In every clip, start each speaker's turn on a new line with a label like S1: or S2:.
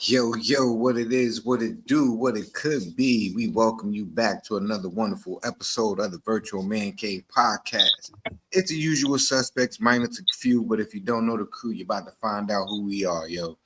S1: Yo, what it is, what it do, what it could be. We welcome you back to another wonderful episode of the Virtual Mancave podcast. It's the usual suspects, minus a few, but if you don't know the crew, you're about to find out who we are, yo.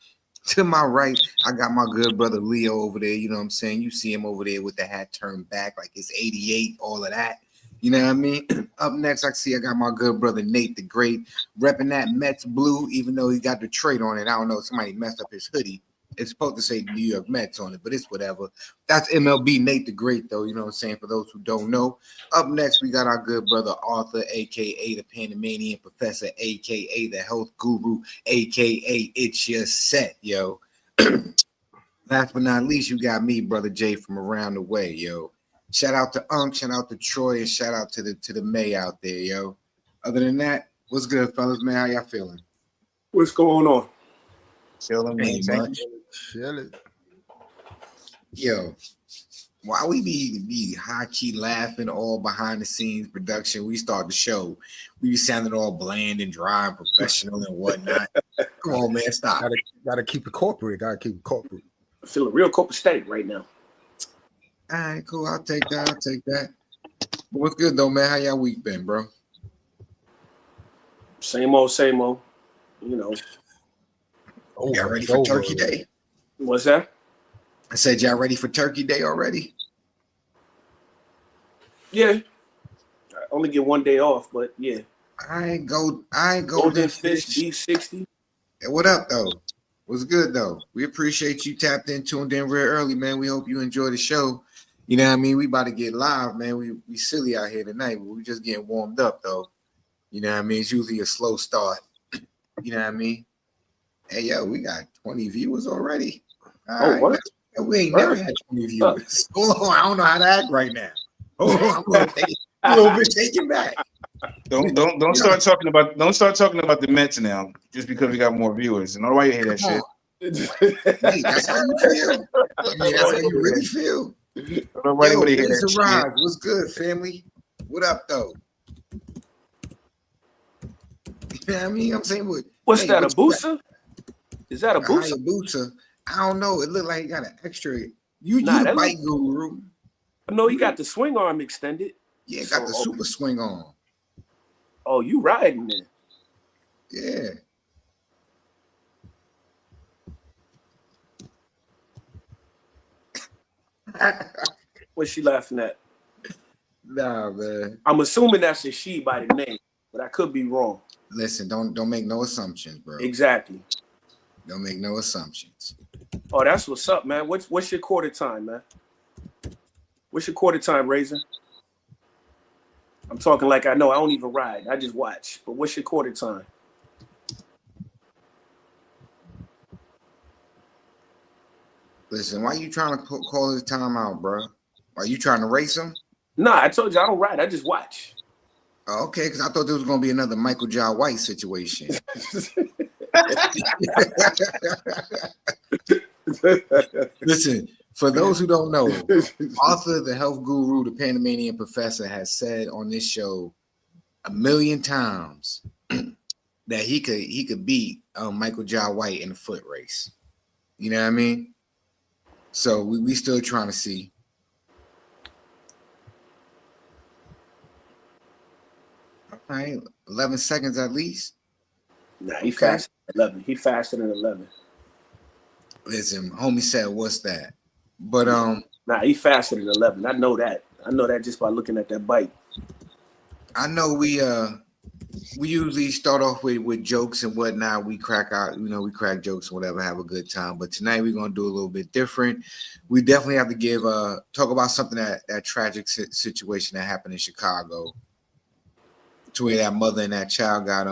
S1: To my right, I got my good brother Leo over there. You know what I'm saying? You see him over there with the hat turned back like it's 88, all of that. You know what I mean? Up next, I got my good brother Nate the Great, repping that Mets blue, even though he got the trade on it. I don't know, somebody messed up his hoodie. It's supposed to say New York Mets on it, but it's whatever. That's MLB Nate the Great, though. You know what I'm saying? For those who don't know. Up next, we got our good brother Arthur, a.k.a. the Panamanian Professor, a.k.a. the Health Guru, a.k.a. It's Your Set, yo. Last but not least, you got me, Brother Jay, from around the way, yo. Shout out to shout out to Troy, and shout out to the May out there, yo. Other than that, what's good, fellas, man? How y'all feeling?
S2: What's going on?
S1: Chilling, man.
S3: Feel it.
S1: Yo, why we be high key laughing all behind the scenes production? We start the show, we be sounding all bland and dry and professional and whatnot. Come on, man, stop.
S3: Gotta keep it corporate.
S2: I feel a real copacetic right now.
S1: All right, cool. I'll take that. But what's good though, man? How y'all week been, bro?
S2: Same old. You know.
S1: Y'all ready for Turkey Day?
S2: What's that?
S1: I said y'all ready for Turkey Day already?
S2: Yeah. I only get one day off, but yeah.
S1: I ain't go
S2: Golden Fish B60.
S1: Hey, what up though? What's good though? We appreciate you tapped in, tuned in real early, man. We hope you enjoy the show. You know what I mean? We about to get live, man. We silly out here tonight, but we just getting warmed up though. You know what I mean? It's usually a slow start. You know what I mean? Hey, yo, we got 20 viewers already.
S2: What?
S1: We ain't never had 20 viewers. Hold on, I don't know how to act right now. Hold on, I'm a little bit taken back.
S4: Don't start talking about the Mets now, just because we got more viewers. And nobody hear that shit.
S1: Hey, that's how you feel. I mean, that's how you really feel.
S4: Nobody hear that shit.
S1: Rise. What's good, family? What up, though? You know what I mean? I'm saying,
S2: what's that? A booster? Is that a booster?
S1: Hayabusa. I don't know. It looked like he got an extra. You the bike guru.
S2: No, he got the swing arm extended.
S1: Yeah, got the super swing on.
S2: Oh, you riding it?
S1: Yeah.
S2: What's she laughing at?
S1: Nah, man.
S2: I'm assuming that's a she by the name, but I could be wrong.
S1: Listen, don't make no assumptions, bro.
S2: Exactly.
S1: Don't make no assumptions.
S2: Oh, that's what's up, man. What's your quarter time, man? What's your quarter time, Razor? I'm talking like I know. I don't even ride. I just watch. But what's your quarter time?
S1: Listen, why you trying to call his time out, bro? Are you trying to race him?
S2: Nah, I told you I don't ride. I just watch.
S1: Oh, okay, because I thought there was going to be another Michael J. White situation. Listen, for those who don't know, Arthur, the health guru, the Panamanian Professor, has said on this show 1,000,000 times that he could beat Michael J. White in a foot race. You know what I mean? So we still trying to see. All right, 11 seconds at least.
S2: Nah, he faster than 11. He faster than 11.
S1: Listen, homie said, "What's that?" But
S2: nah, he faster than 11. I know that. I know that just by looking at that bike.
S1: I know we usually start off with jokes and whatnot. We crack we crack jokes and whatever, have a good time. But tonight we're gonna do a little bit different. We definitely have to talk about something that tragic situation that happened in Chicago, to where that mother and that child got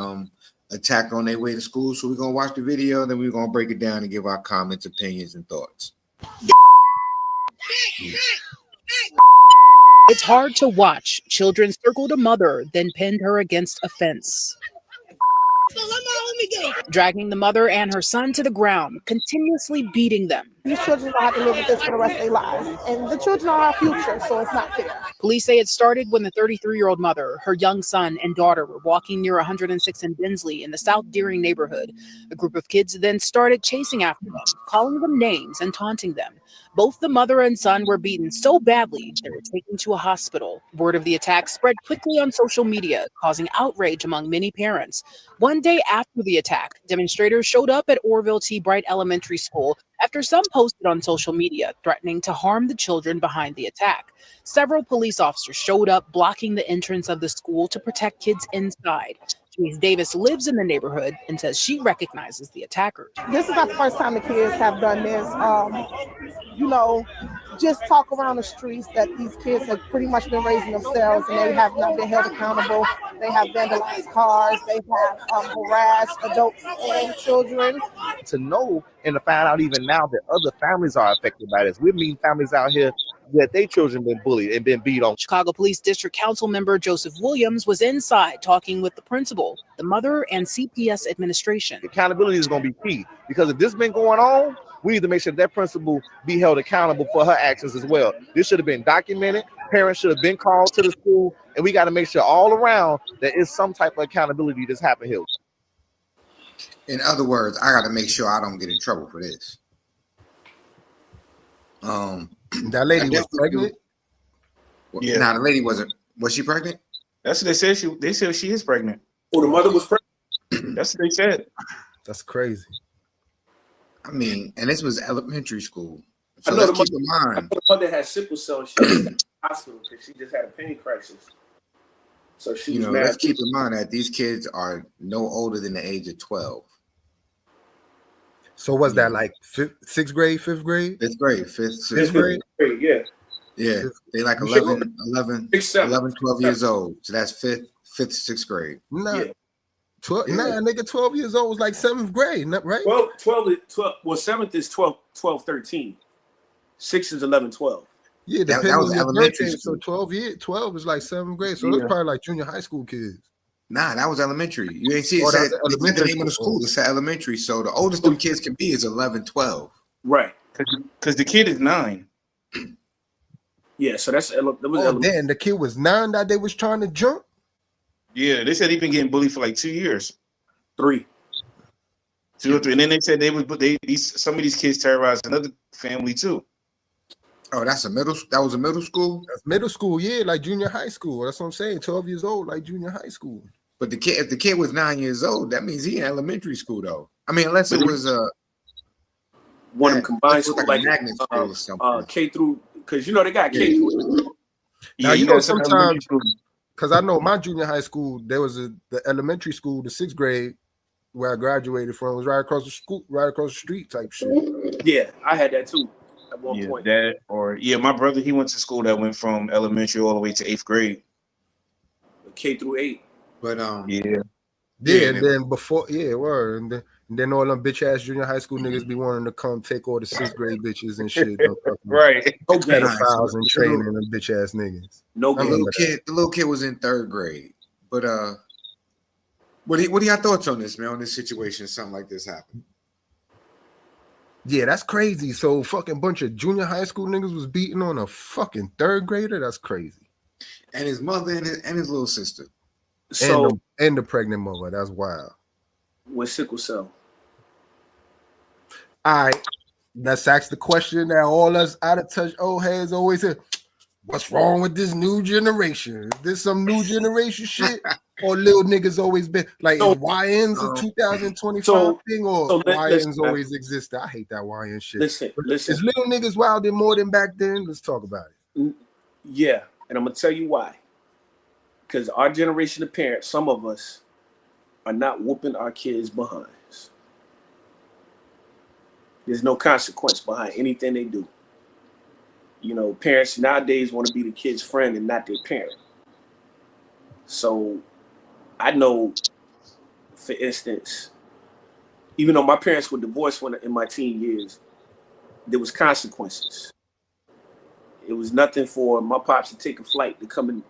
S1: attacked on their way to school. So we're gonna watch the video, then we're gonna break it down and give our comments, opinions, and thoughts.
S5: It's hard to watch. Children circled a mother, then pinned her against a fence. dragging the mother and her son to the ground, continuously beating them.
S6: These children don't have to live with this for the rest of their lives. And the children are our future, so it's not fair.
S5: Police say it started when the 33-year-old mother, her young son, and daughter were walking near 106 and Bensley in the South Deering neighborhood. A group of kids then started chasing after them, calling them names and taunting them. Both the mother and son were beaten so badly they were taken to a hospital. Word of the attack spread quickly on social media, causing outrage among many parents. One day after the attack, demonstrators showed up at Orville T. Bright Elementary School after some posted on social media threatening to harm the children behind the attack. Several police officers showed up blocking the entrance of the school to protect kids inside. Denise Davis lives in the neighborhood and says she recognizes the attackers.
S6: This is not the first time the kids have done this. Just talk around the streets that these kids have pretty much been raising themselves and they have not been held accountable. They have vandalized cars. They have harassed adults and children.
S7: To know and to find out even now that other families are affected by this. We're meeting families out here that their children been bullied and been beat on.
S5: Chicago Police District Council member Joseph Williams was inside talking with the principal, the mother, and CPS administration.
S7: Accountability is going to be key because if this has been going on, we need to make sure that principal be held accountable for her actions as well. This should have been documented. Parents should have been called to the school, and we got to make sure all around there is some type of accountability that's happened here.
S1: In other words, I got to make sure I don't get in trouble for this.
S3: That lady was pregnant.
S1: Yeah. Nah, the lady wasn't. Was she pregnant?
S4: That's what they said. They said she is pregnant.
S2: Oh, the mother was pregnant.
S4: That's what they said.
S3: That's crazy.
S1: I mean, and this was elementary school. So
S2: I know
S1: let's keep in mind.
S2: the mother had sickle cell. She was in the hospital because she just had a pain crisis. So she was mad.
S1: Let's keep in mind that these kids are no older than the age of 12.
S3: So was that like sixth grade, fifth grade?
S1: Fifth grade, sixth
S3: grade?
S2: Yeah.
S1: Yeah. They like 11, 12 years old. So that's fifth, sixth grade.
S3: Nah.
S2: Yeah.
S3: 12, yeah. Nah, nigga, 12 years old was like seventh grade, right?
S2: Well, 12. Well, seventh is 12, 13. 6 is 11, 12.
S3: Yeah, that was elementary school. So 12 is like seventh grade. So that's probably like junior high school kids.
S1: Nah, that was elementary. You ain't see it said the name of the school. It said elementary. So the oldest them kids can be is 11, 12.
S2: Right.
S4: Because the kid is 9.
S2: Yeah, so that's
S3: damn, the kid was 9 that they was trying to jump.
S4: Yeah, they said he been getting bullied for like 2 years.
S2: 3.
S4: 2 or 3. And then they said some of these kids terrorized another family too.
S1: Oh, that was a middle school?
S3: That's middle school, yeah, like junior high school. That's what I'm saying. 12 years old, like junior high school.
S1: But if the kid was 9 years old, that means he in elementary school though. I mean, unless it was
S2: one of them combined school,
S1: like magnet school or something.
S2: K through, because they got K through.
S3: Now you sometimes, because I know my junior high school, there was the elementary school, the 6th grade where I graduated from was right across the street type shit.
S2: Yeah, I had that too. At one point.
S4: My brother, he went to school that went from elementary all the way to 8th grade.
S2: K through 8.
S1: But
S3: and then before and then all them bitch ass junior high school niggas be wanting to come take all the 6th grade bitches and shit.
S4: Right.
S3: Okay. Pedophiles and training them bitch ass niggas.
S2: No,
S1: the little kid was in 3rd grade. But what are your thoughts on this, man? On this situation, something like this happened?
S3: Yeah, that's crazy. So fucking bunch of junior high school niggas was beating on a fucking 3rd grader. That's crazy.
S1: And his mother and his little sister.
S2: So
S3: and the pregnant mother. That's wild.
S2: With sickle cell.
S3: All right. Let's ask the question that all us out of touch old heads always say. What's wrong with this new generation? Is this some new generation shit? Or little niggas always been like YNs a 2025 thing, or YNs always existed? I hate that YN shit.
S2: Listen.
S3: Is little niggas wilding more than back then? Let's talk about it.
S2: Yeah, and I'm gonna tell you why. Because our generation of parents, some of us, are not whooping our kids' behinds. There's no consequence behind anything they do. Parents nowadays want to be the kid's friend and not their parent. So I know, for instance, even though my parents were divorced in my teen years, there was consequences. It was nothing for my pops to take a flight to come and,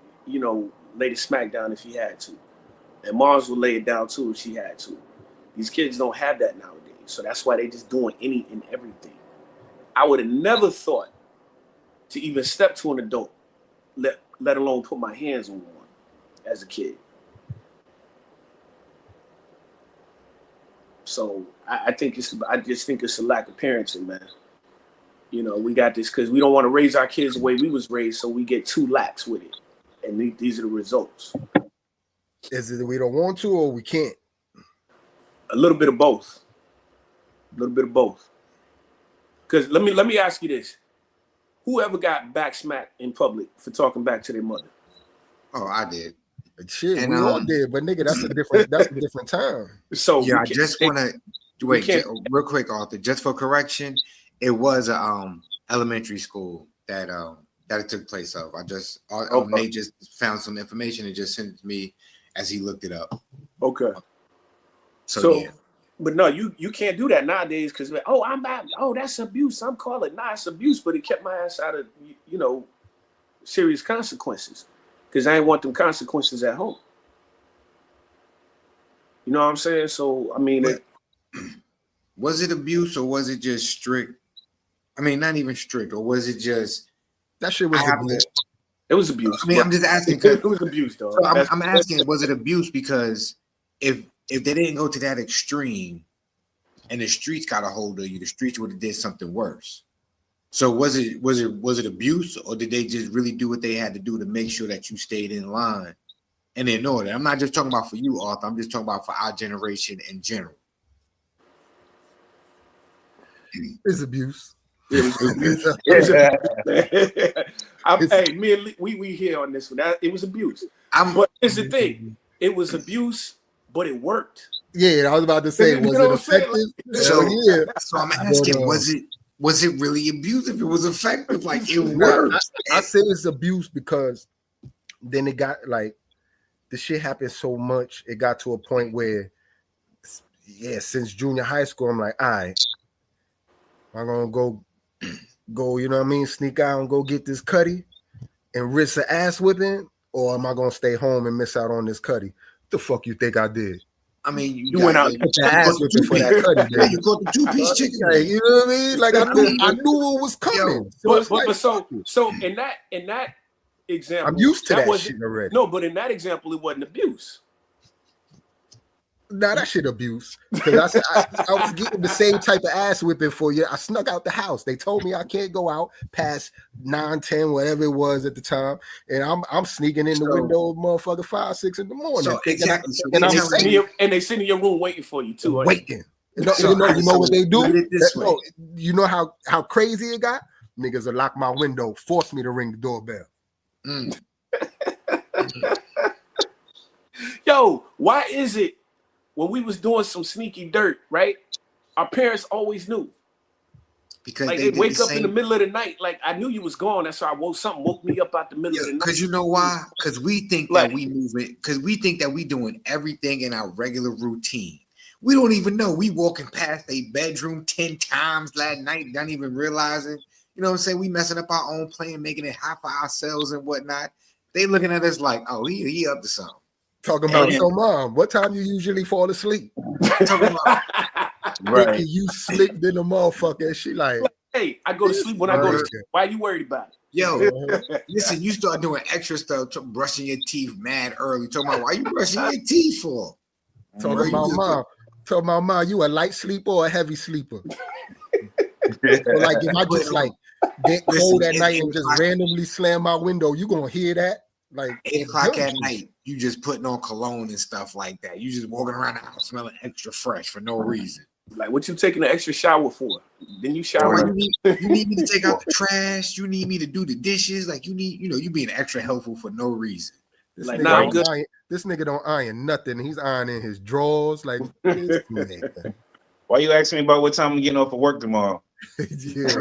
S2: lay the smack down if he had to. And moms would lay it down too if she had to. These kids don't have that nowadays. So that's why they just doing any and everything. I would have never thought to even step to an adult, let alone put my hands on one as a kid. So I just think it's a lack of parenting, man. You know, we got this because we don't want to raise our kids the way we was raised, so we get too lax with it. And these are the results.
S3: Is it that we don't want to or we can't?
S2: A little bit of both. A little bit of both. Because let me ask you this. Who ever got back smacked in public for talking back to their mother?
S1: Oh, I did.
S3: Shit,
S1: And,
S3: we all did, but nigga, that's a different time.
S2: So
S1: yeah, I just want to wait real quick, Arthur. Just for correction, it was a elementary school that it took place of. Nate just found some information and just sent it to me as he looked it up.
S2: Okay.
S1: So yeah.
S2: But no, you can't do that nowadays because I'm bad. Oh, that's abuse. I'm calling it's abuse, but it kept my ass out of serious consequences because I didn't want them consequences at home. You know what I'm saying? So I mean,
S1: was it abuse or was it just strict? I mean, not even strict, or was it just
S3: that shit was abuse?
S2: It was abuse.
S1: I mean, I'm just asking.
S2: It was abuse, though.
S1: So I'm asking, was it abuse? Because if they didn't go to that extreme, and the streets got a hold of you, the streets would have did something worse. So was it abuse, or did they just really do what they had to do to make sure that you stayed in line and in order? I'm not just talking about for you, Arthur. I'm just talking about for our generation in general.
S3: It's abuse.
S2: Hey, me and Lee, we here on this one. It was abuse. But here's the thing: it was abuse, but it worked.
S3: Yeah, I was about to say, was it effective?
S1: So I'm asking, was it really abuse? If it was effective, like it worked.
S3: I say it's abuse because then it got like the shit happened so much. It got to a point where, since junior high school, I'm like, all right, I'm gonna go, you know what I mean, sneak out and go get this cutty and risk an ass whipping, or am I gonna stay home and miss out on this cutty? What the fuck you think I did?
S1: I mean,
S2: you went out
S3: the ass whipping for that cutty.
S1: You got the 2-piece chicken.
S3: You know what I mean? Like I knew it was coming.
S2: So in that example,
S3: I'm used to that shit already.
S2: No, but in that example, it wasn't abuse.
S3: Nah, that shit abuse. Because I was getting the same type of ass whipping for you. I snuck out the house. They told me I can't go out past 9, 10, whatever it was at the time. And I'm sneaking in the window of motherfucker 5, 6 in the morning.
S1: So exactly.
S2: And they sit in your room waiting for you too.
S3: Waiting. You know what they do? You know how crazy it got? Niggas will lock my window, force me to ring the doorbell.
S2: Yo, why is it when we was doing some sneaky dirt, right? Our parents always knew.
S1: Because
S2: like they'd wake up in the middle of the night. Like I knew you was gone. That's why something woke me up out the middle of the night.
S1: Because you know why? Because we think that we moving, because we think that we doing everything in our regular routine. We don't even know. We walking past a bedroom 10 times that night, not even realizing. You know what I'm saying? We messing up our own plan, making it hot for ourselves and whatnot. They looking at us like, oh, he up to something.
S3: Talking about, so mom, what time you usually fall asleep? Talking about, right. You slipped in the motherfucker. And she like,
S2: hey, I go to sleep when I go to sleep. Why are you worried about it?
S1: Yo, listen, you start doing extra stuff, brushing your teeth mad early. Talking about, why you brushing your teeth for?
S3: Talking about mom, you a light sleeper or a heavy sleeper? So like if I just like get cold at night and just randomly slam my window, you gonna hear that? Like
S1: 8 o'clock at night, you just putting on cologne and stuff like that. You just walking around the house smelling extra fresh for no reason.
S2: Like what you taking an extra shower for? Then you shower.
S1: You need me to take out the trash. You need me to do the dishes. Like you being extra helpful for no reason.
S3: This nigga don't iron nothing. He's ironing his drawers. Like
S4: why you asking me about what time I'm getting off of work tomorrow?
S1: I just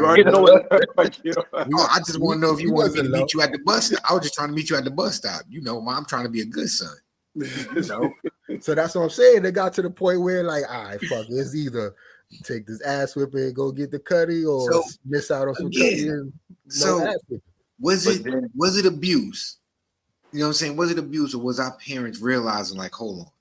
S1: want to know if you wanted me to meet you at the bus stop. I was just trying to meet you at the bus stop. You know, Mom, I'm trying to be a good son. You know?
S3: So that's what I'm saying. They got to the point where like, all right, fuck, it's either take this ass whipping, go get the cutty, or miss out on some cutty.
S1: Was it abuse? You know what I'm saying? Was it abuse, or was our parents realizing like, hold on,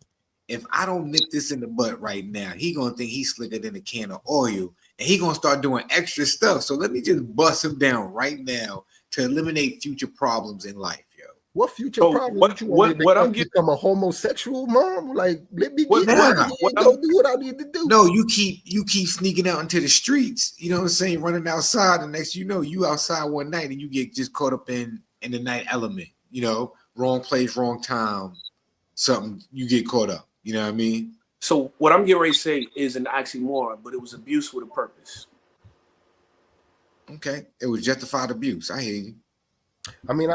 S1: if I don't nip this in the butt right now, he gonna think he's slicker than a can of oil, and he gonna start doing extra stuff. So let me just bust him down right now to eliminate future problems in life, yo.
S3: What future
S2: So
S3: problem?
S2: what I'm getting,
S3: become a homosexual, mom? Like, let me
S2: What-
S3: get
S1: nah,
S3: money and go do what I need to do.
S1: No, you keep sneaking out into the streets, you know what I'm saying, running outside, and next you know, you outside one night and you get just caught up in the night element, you know, wrong place, wrong time, something, you get caught up, you know what I mean?
S2: so what I'm getting ready to say is an oxymoron, but it was abuse with a purpose.
S1: Okay, it was justified abuse. I hear you.
S3: I mean,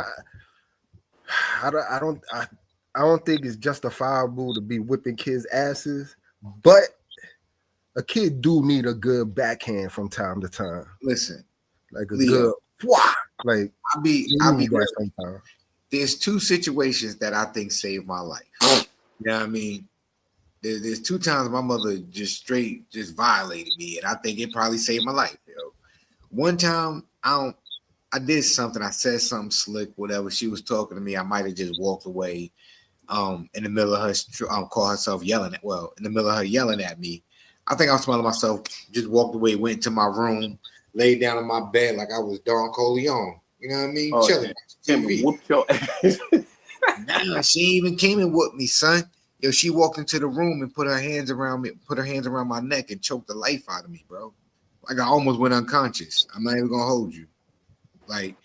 S3: I don't think it's justifiable to be whipping kids' asses, but a kid do need a good backhand from time to time,
S1: Listen,
S3: like a
S1: Leo,
S3: good wah. Like
S1: I'll be
S3: that
S1: real.
S3: sometimes.
S1: There's two situations that I think saved my life. You know what I mean? There's two times my mother just violated me, and I think it probably saved my life. Yo. One time, I did something. I said something slick, whatever. She was talking to me. I might have just walked away. In the middle of her, call herself yelling at. Well, in the middle of her yelling at me, I think I was smelling myself. Just walked away, went to my room, laid down on my bed like I was Don Corleone. You know what I mean?
S2: Oh,
S1: Chilling.
S2: Timmy, whoop your ass.
S1: Nah, she even came and whooped me, son. Yo, she walked into the room and put her hands around me, put her hands around my neck and choked the life out of me, bro. Like I almost went unconscious. I'm not even gonna hold you. Like,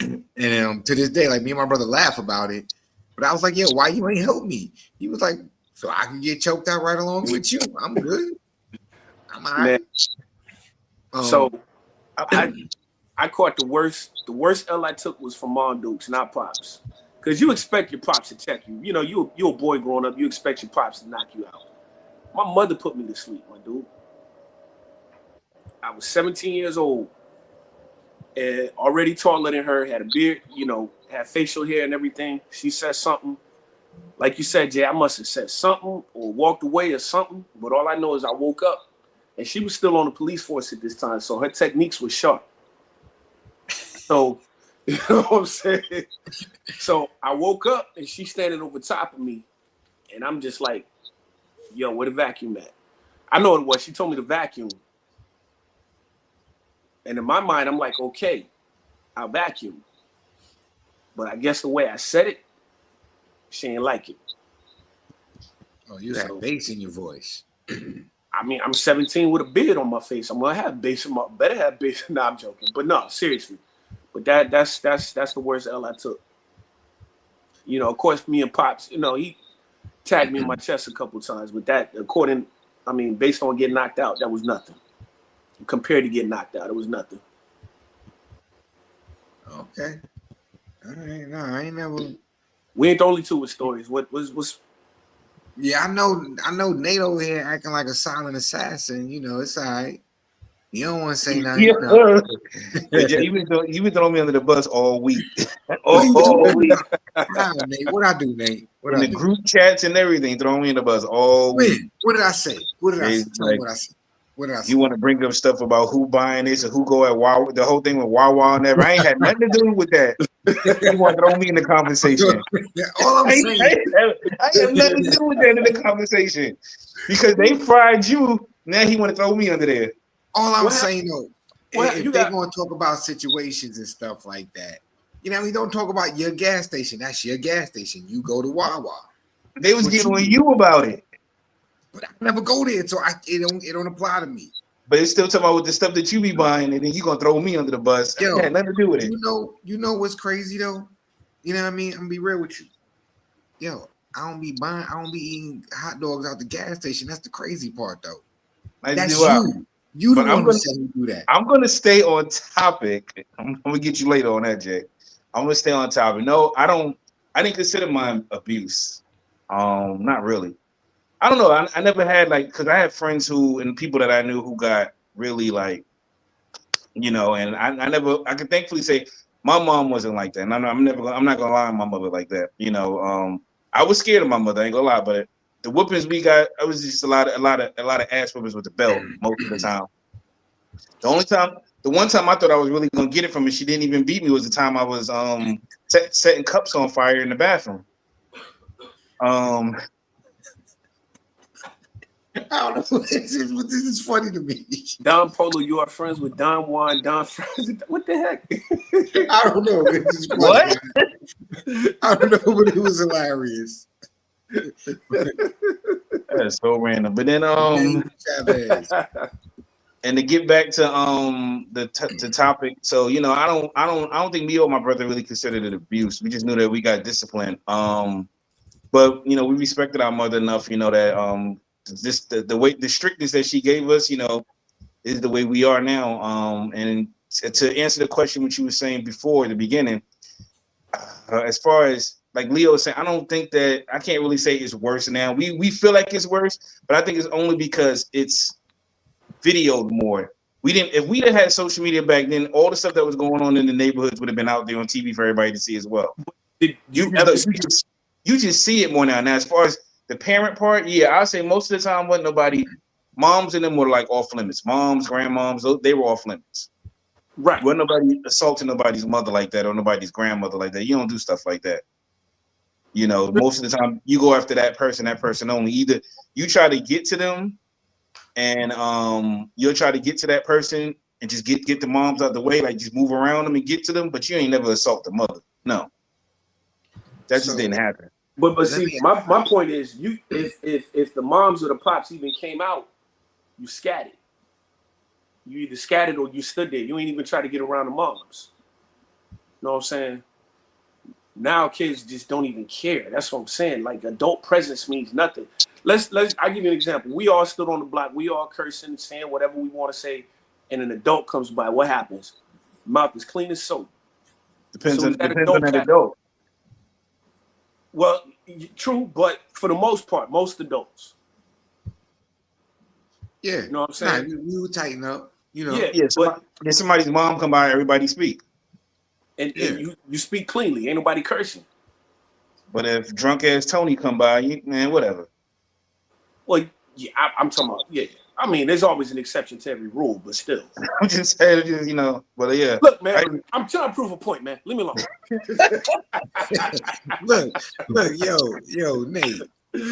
S1: and to this day, like me and my brother laugh about it. But I was like, yo, why you ain't help me? He was like, so I can get choked out right along with you. I'm good. I'm all right.
S2: So I caught the worst L I took was from Mom Dukes, not Pops. Because you expect your Pops to check you. You know, you're a boy growing up, you expect your Pops to knock you out. My mother put me to sleep, my dude. I was 17 years old and already taller than her, had a beard, you know, had facial hair and everything. She said something. Like you said, Jay, I must have said something or walked away or something. But all I know is I woke up and she was still on the police force at this time. So her techniques were sharp. So, you know what I'm saying? So I woke up and she's standing over top of me. And I'm just like, yo, where the vacuum at? I know what it was. She told me to vacuum. And in my mind, I'm like, okay, I'll vacuum. But I guess the way I said it, she ain't like it.
S1: Oh, you have bass in your voice.
S2: I mean, I'm 17 with a beard on my face. I'm gonna have bass in my better have bass. No, I'm joking. But no, seriously. But that's the worst L I took. You know, of course, me and Pops, you know, he tagged me in my chest a couple times. But that, based on getting knocked out, that was nothing. Compared to getting knocked out, it was nothing.
S1: Okay. All right. No, I ain't never.
S2: We ain't the only two with stories. What's
S1: Yeah, I know Nate over here acting like a silent assassin. You know, it's all right. You don't want to say nothing.
S4: Yeah.
S1: No.
S4: You been throwing me under the bus all week.
S1: all week. Nah, Nate, what I do, Nate? What
S4: In
S1: I
S4: the
S1: do?
S4: group chats and everything, throwing me in the bus all week.
S1: What did I say? What did I say? Tell me
S4: Like,
S1: what I said. What did I say?
S4: you want to bring up stuff about who buying this and who go at Wawa, the whole thing with Wawa and everything. I ain't had nothing to do with that. You want to throw me in the conversation.
S1: All I'm saying,
S4: I have nothing to do with that in the conversation. Because they fried you, now he want to throw me under there.
S1: all I'm saying though, if
S2: you
S1: they're
S2: got-
S1: going to talk about situations and stuff like that, you know, we don't talk about your gas station. That's your gas station. You go to Wawa.
S4: They was
S1: But
S4: getting
S1: you-
S4: on you about it.
S1: But I never go there, so it don't apply to me.
S4: But it's still talking about with the stuff that you be buying, and then you gonna throw me under the bus.
S1: Yo,
S4: It had nothing to do with it.
S1: You know what's crazy though? You know what I mean? I'm gonna be real with you. Yo, I don't be eating hot dogs out the gas station. That's the crazy part though. That's you. You the one who said you do that.
S4: I'm gonna stay on topic. I'm gonna get you later on that, Jay. I'm gonna stay on topic. No, I didn't consider mine abuse. Not really. I don't know. I never had because I had friends and people that I knew who got really and I can thankfully say my mom wasn't like that. And I'm not gonna lie on my mother like that. I was scared of my mother, I ain't gonna lie, but the whoopings we got, it was just a lot of ass whoopings with the belt most of the time. The one time I thought I was really gonna get it from her, she didn't even beat me, was the time I was setting cups on fire in the bathroom.
S1: I don't know. This is funny to me.
S2: Don Polo, you are friends with Don Juan. Don friends. What the heck?
S1: I don't know. It's just funny.
S4: What?
S1: I don't know, but it was hilarious.
S4: That's so random. But then
S1: Chavez.
S4: and to get back to the topic, so you know, I don't think me or my brother really considered it abuse. We just knew that we got disciplined. But you know, we respected our mother enough, you know, that just the way the strictness that she gave us, you know, is the way we are now. And to answer the question which you were saying before at the beginning, as far as like Leo was saying, I don't think that I can't really say it's worse now. We feel like it's worse, but I think it's only because it's videoed more. We didn't. If we'd have had social media back then, all the stuff that was going on in the neighborhoods would have been out there on TV for everybody to see as well.
S2: Did
S4: You just see it more now. Now, as far as the parent part, yeah, I say most of the time wasn't nobody. Moms and them were like off limits. Moms, grandmoms, they were off limits.
S2: right?
S4: Wasn't nobody assaulting nobody's mother like that or nobody's grandmother like that. You don't do stuff like that. You know, most of the time you go after that person only. Either you try to get to them, and you'll try to get to that person and just get the moms out the way, like just move around them and get to them. But you ain't never assault the mother. No, that just didn't happen.
S2: But see, my point is, you if the moms or the pops even came out, you scattered. You either scattered or you stood there. You ain't even try to get around the moms. You know what I'm saying? Now kids just don't even care. That's what I'm saying. Like adult presence means nothing. I'll give you an example. We all stood on the block. We all cursing, saying whatever we want to say, and an adult comes by. What happens? Mouth is clean as soap.
S4: Depends on that
S2: cat.
S4: adult.
S2: Well, true, but for the most part, most adults.
S1: Yeah,
S2: you know what I'm saying.
S1: Nah, we would tighten up. You know.
S2: Yeah,
S4: but somebody's mom come by, everybody speak.
S2: And you speak cleanly. Ain't nobody cursing.
S4: But if drunk ass Tony come by, man, whatever.
S2: Well, yeah, I'm talking about, yeah. I mean, there's always an exception to every rule, but still.
S4: I'm just saying, you know, but yeah.
S2: Look, man, I'm trying to prove a point, man. Leave me alone.
S1: look, yo, Nate.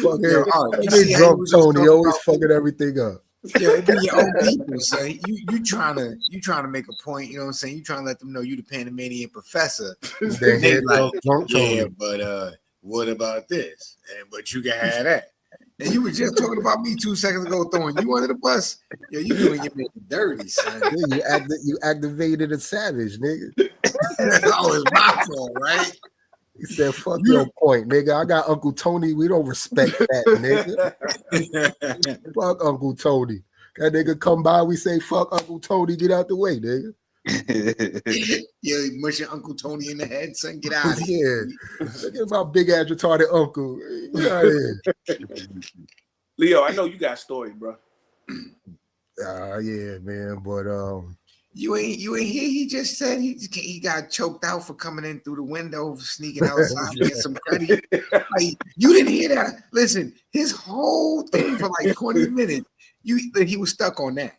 S3: Fuck your art. Drunk Tony always fucking everything up.
S1: Yeah, it be your own people, son. You trying to make a point, you know what I'm saying? You trying to let them know you the Panamanian professor. They like, yeah, but what about this? But you can have that. And you were just talking about me 2 seconds ago, throwing you under the bus. Yo, you doing your man dirty, son.
S3: Yeah, you activated a savage, nigga.
S1: Oh, it's my fault, right?
S3: He said, fuck your point, nigga. I got Uncle Tony. We don't respect that, nigga. Fuck Uncle Tony. That nigga come by, we say, fuck Uncle Tony, get out the way, nigga.
S1: Yeah, mushing Uncle Tony in the head, son, get out of
S3: here. Look at my big ass retarded uncle. Get out of here.
S2: Leo, I know you got a story, bro.
S3: Yeah, man, but
S1: You ain't hear he just said he got choked out for coming in through the window, sneaking outside, getting some credit. Like, you didn't hear that. Listen, his whole thing for like 20 minutes, he was stuck on that.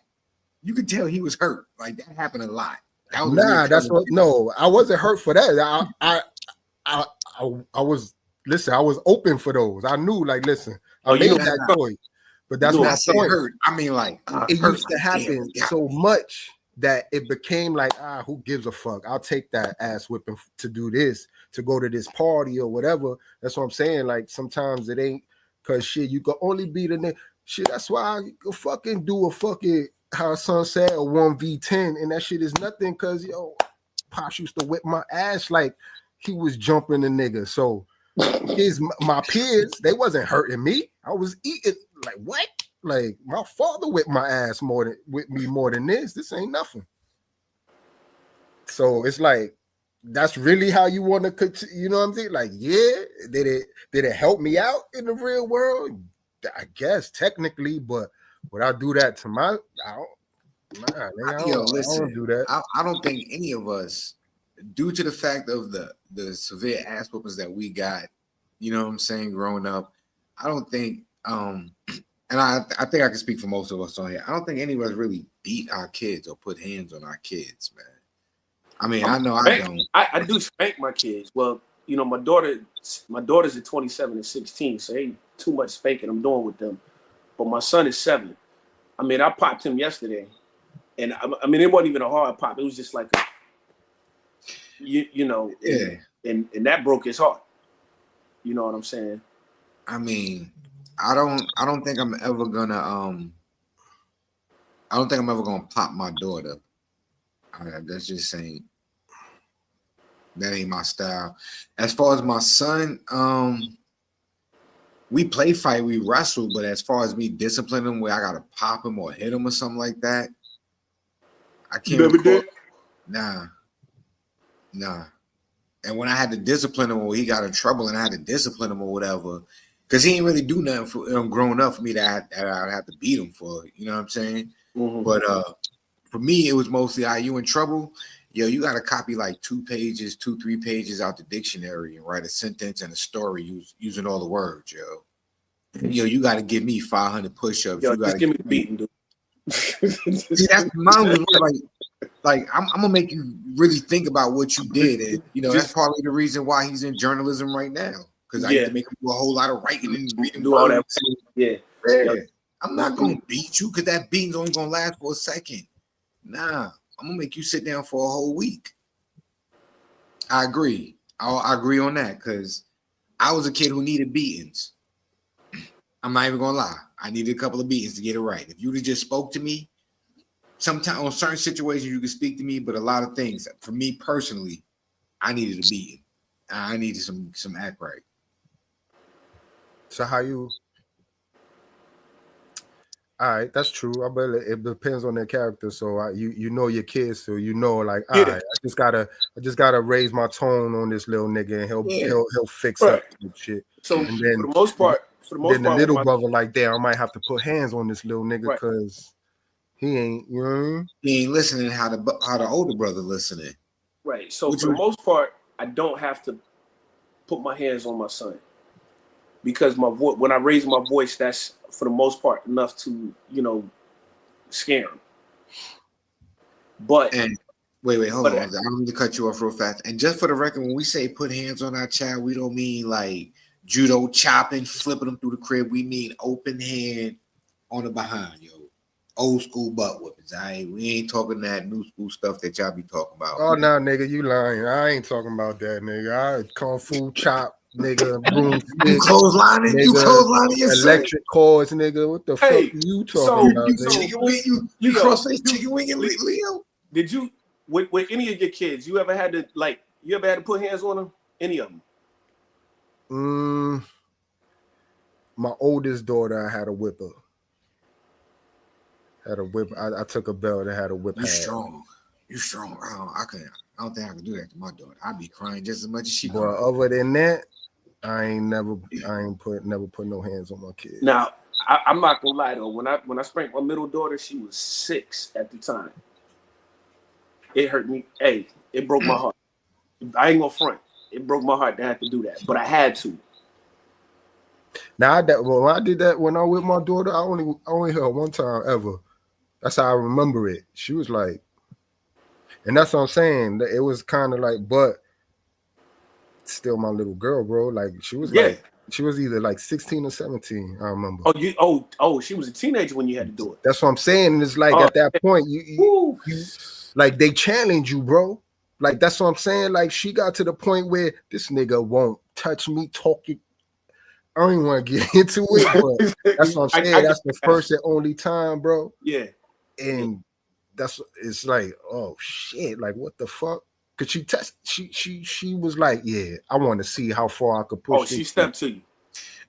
S1: You could tell he was hurt. Like that happened a lot.
S3: That's what. No, I wasn't hurt for that. I was. Listen, I was open for those. I knew, like, listen, I made that choice. But that's what I said.
S1: Hurt. I mean, like,
S3: it used to happen so much that it became like, who gives a fuck? I'll take that ass whipping to do this, to go to this party or whatever. That's what I'm saying. Like, sometimes it ain't, because shit, you can only be the nigga. Shit, that's why I go fucking do a fucking, how son said, a 1v10, and that shit is nothing, because, yo, Pops used to whip my ass like he was jumping the nigga. So my peers, they wasn't hurting me. I was eating, like, what? Like, my father whipped my ass more than this. This ain't nothing. So it's like, that's really how you want to, you know what I'm saying? Like, yeah, did it help me out in the real world? I guess technically, but would I do that to I don't do that.
S1: I don't think any of us, due to the fact of the severe ass whoopings that we got, you know what I'm saying, growing up, I don't think, and I think I can speak for most of us on here, I don't think any of us really beat our kids or put hands on our kids, man. I mean, I know I don't.
S2: I do spank my kids. Well, you know, my daughters are 27 and 16, so ain't too much spanking I'm doing with them. but my son is 7. I mean, I popped him yesterday, and I mean, it wasn't even a hard pop. It was just like, you know,
S1: Yeah.
S2: and that broke his heart. You know what I'm saying?
S1: I mean, I don't think I'm ever gonna pop my daughter. That's just saying that ain't my style. As far as my son, we play fight, we wrestle, but as far as me discipline him where I gotta pop him or hit him or something like that, I can't
S2: Never
S1: recall.
S2: did?
S1: Nah. And when I had to discipline him or he got in trouble and I had to discipline him or whatever, because he ain't really do nothing for him growing up for me that I'd have to beat him for, you know what I'm saying?
S2: Mm-hmm.
S1: But for me, it was mostly, you in trouble? Yo, you got to copy like 3 pages out the dictionary and write a sentence and a story using all the words, yo. Yo, you got to give me 500 push-ups.
S2: Yo,
S1: you got
S2: just
S1: to
S2: give me the beating, dude.
S1: See, that's mine was like I'm gonna make you really think about what you did, and that's partly the reason why he's in journalism right now. Because I need to make him do a whole lot of writing and reading,
S2: do all that. Yeah.
S1: I'm not gonna beat you because that beating's only gonna last for a second. Nah, I'm gonna make you sit down for a whole week. I agree. I agree on that because I was a kid who needed beatings. I'm not even gonna lie. I needed a couple of beatings to get it right. If you'd have just spoke to me, sometimes on certain situations you could speak to me, but a lot of things, for me personally, I needed a beating. I needed some act right.
S3: So how you? All right, that's true. I bet it depends on their character. So you know your kids, so you know like, all right, I just gotta raise my tone on this little nigga, and he'll fix up and shit.
S2: So
S3: and then
S2: for the most part,
S3: the little brother like, damn, I might have to put hands on this little nigga because he ain't, you know what I mean?
S1: He ain't listening how the older brother listening.
S2: Right. So for the most part, I don't have to put my hands on my son because my voice, when I raise my voice, that's for the most part enough to scare him. But
S1: wait, hold on. I don't need to cut you off real fast. And just for the record, when we say put hands on our child, we don't mean like judo chopping, flipping them through the crib. We mean open hand on the behind, yo. Old school butt whippings. We ain't talking that new school stuff that y'all be talking about.
S3: Oh, nah, nigga, you lying. I ain't talking about that, nigga. I kung fu chop, nigga, broomstick.
S1: You cleanslining yourself.
S3: Electric cords, nigga. What the fuck you talking about,
S1: nigga? You cross-face chicken wing and Leo?
S2: Did you with any of your kids? You ever had to put hands on them? Any of them?
S3: My oldest daughter, I had a whipper. I took a belt and had a whip.
S1: You strong. I don't think I can do that to my daughter. I'd be crying just as much as she.
S3: But other than that, I ain't never put no hands on my kids.
S2: Now, I'm not gonna lie though. When I spanked my middle daughter, she was 6 at the time. It hurt me. Hey, it broke my heart. I ain't gonna front. It broke my heart to have to do that, but I had to.
S3: Now, when I did that, when I was with my daughter, I only heard one time ever. That's how I remember it. She was like, and that's what I'm saying. It was kind of like, but still my little girl, bro. Like she was like, she was either like 16 or 17. I remember.
S2: Oh, she was a teenager when you had to do it.
S3: That's what I'm saying. It's like at that point, you like they challenge you, bro. Like that's what I'm saying. Like she got to the point where this nigga won't touch me, talking. I don't even want to get into it, but that's what I'm saying. That's the first and only time, bro.
S2: Yeah.
S3: And it's like, oh shit, like what the fuck? Cause she was like, yeah, I want to see how far I could push.
S2: Oh, she stepped to you.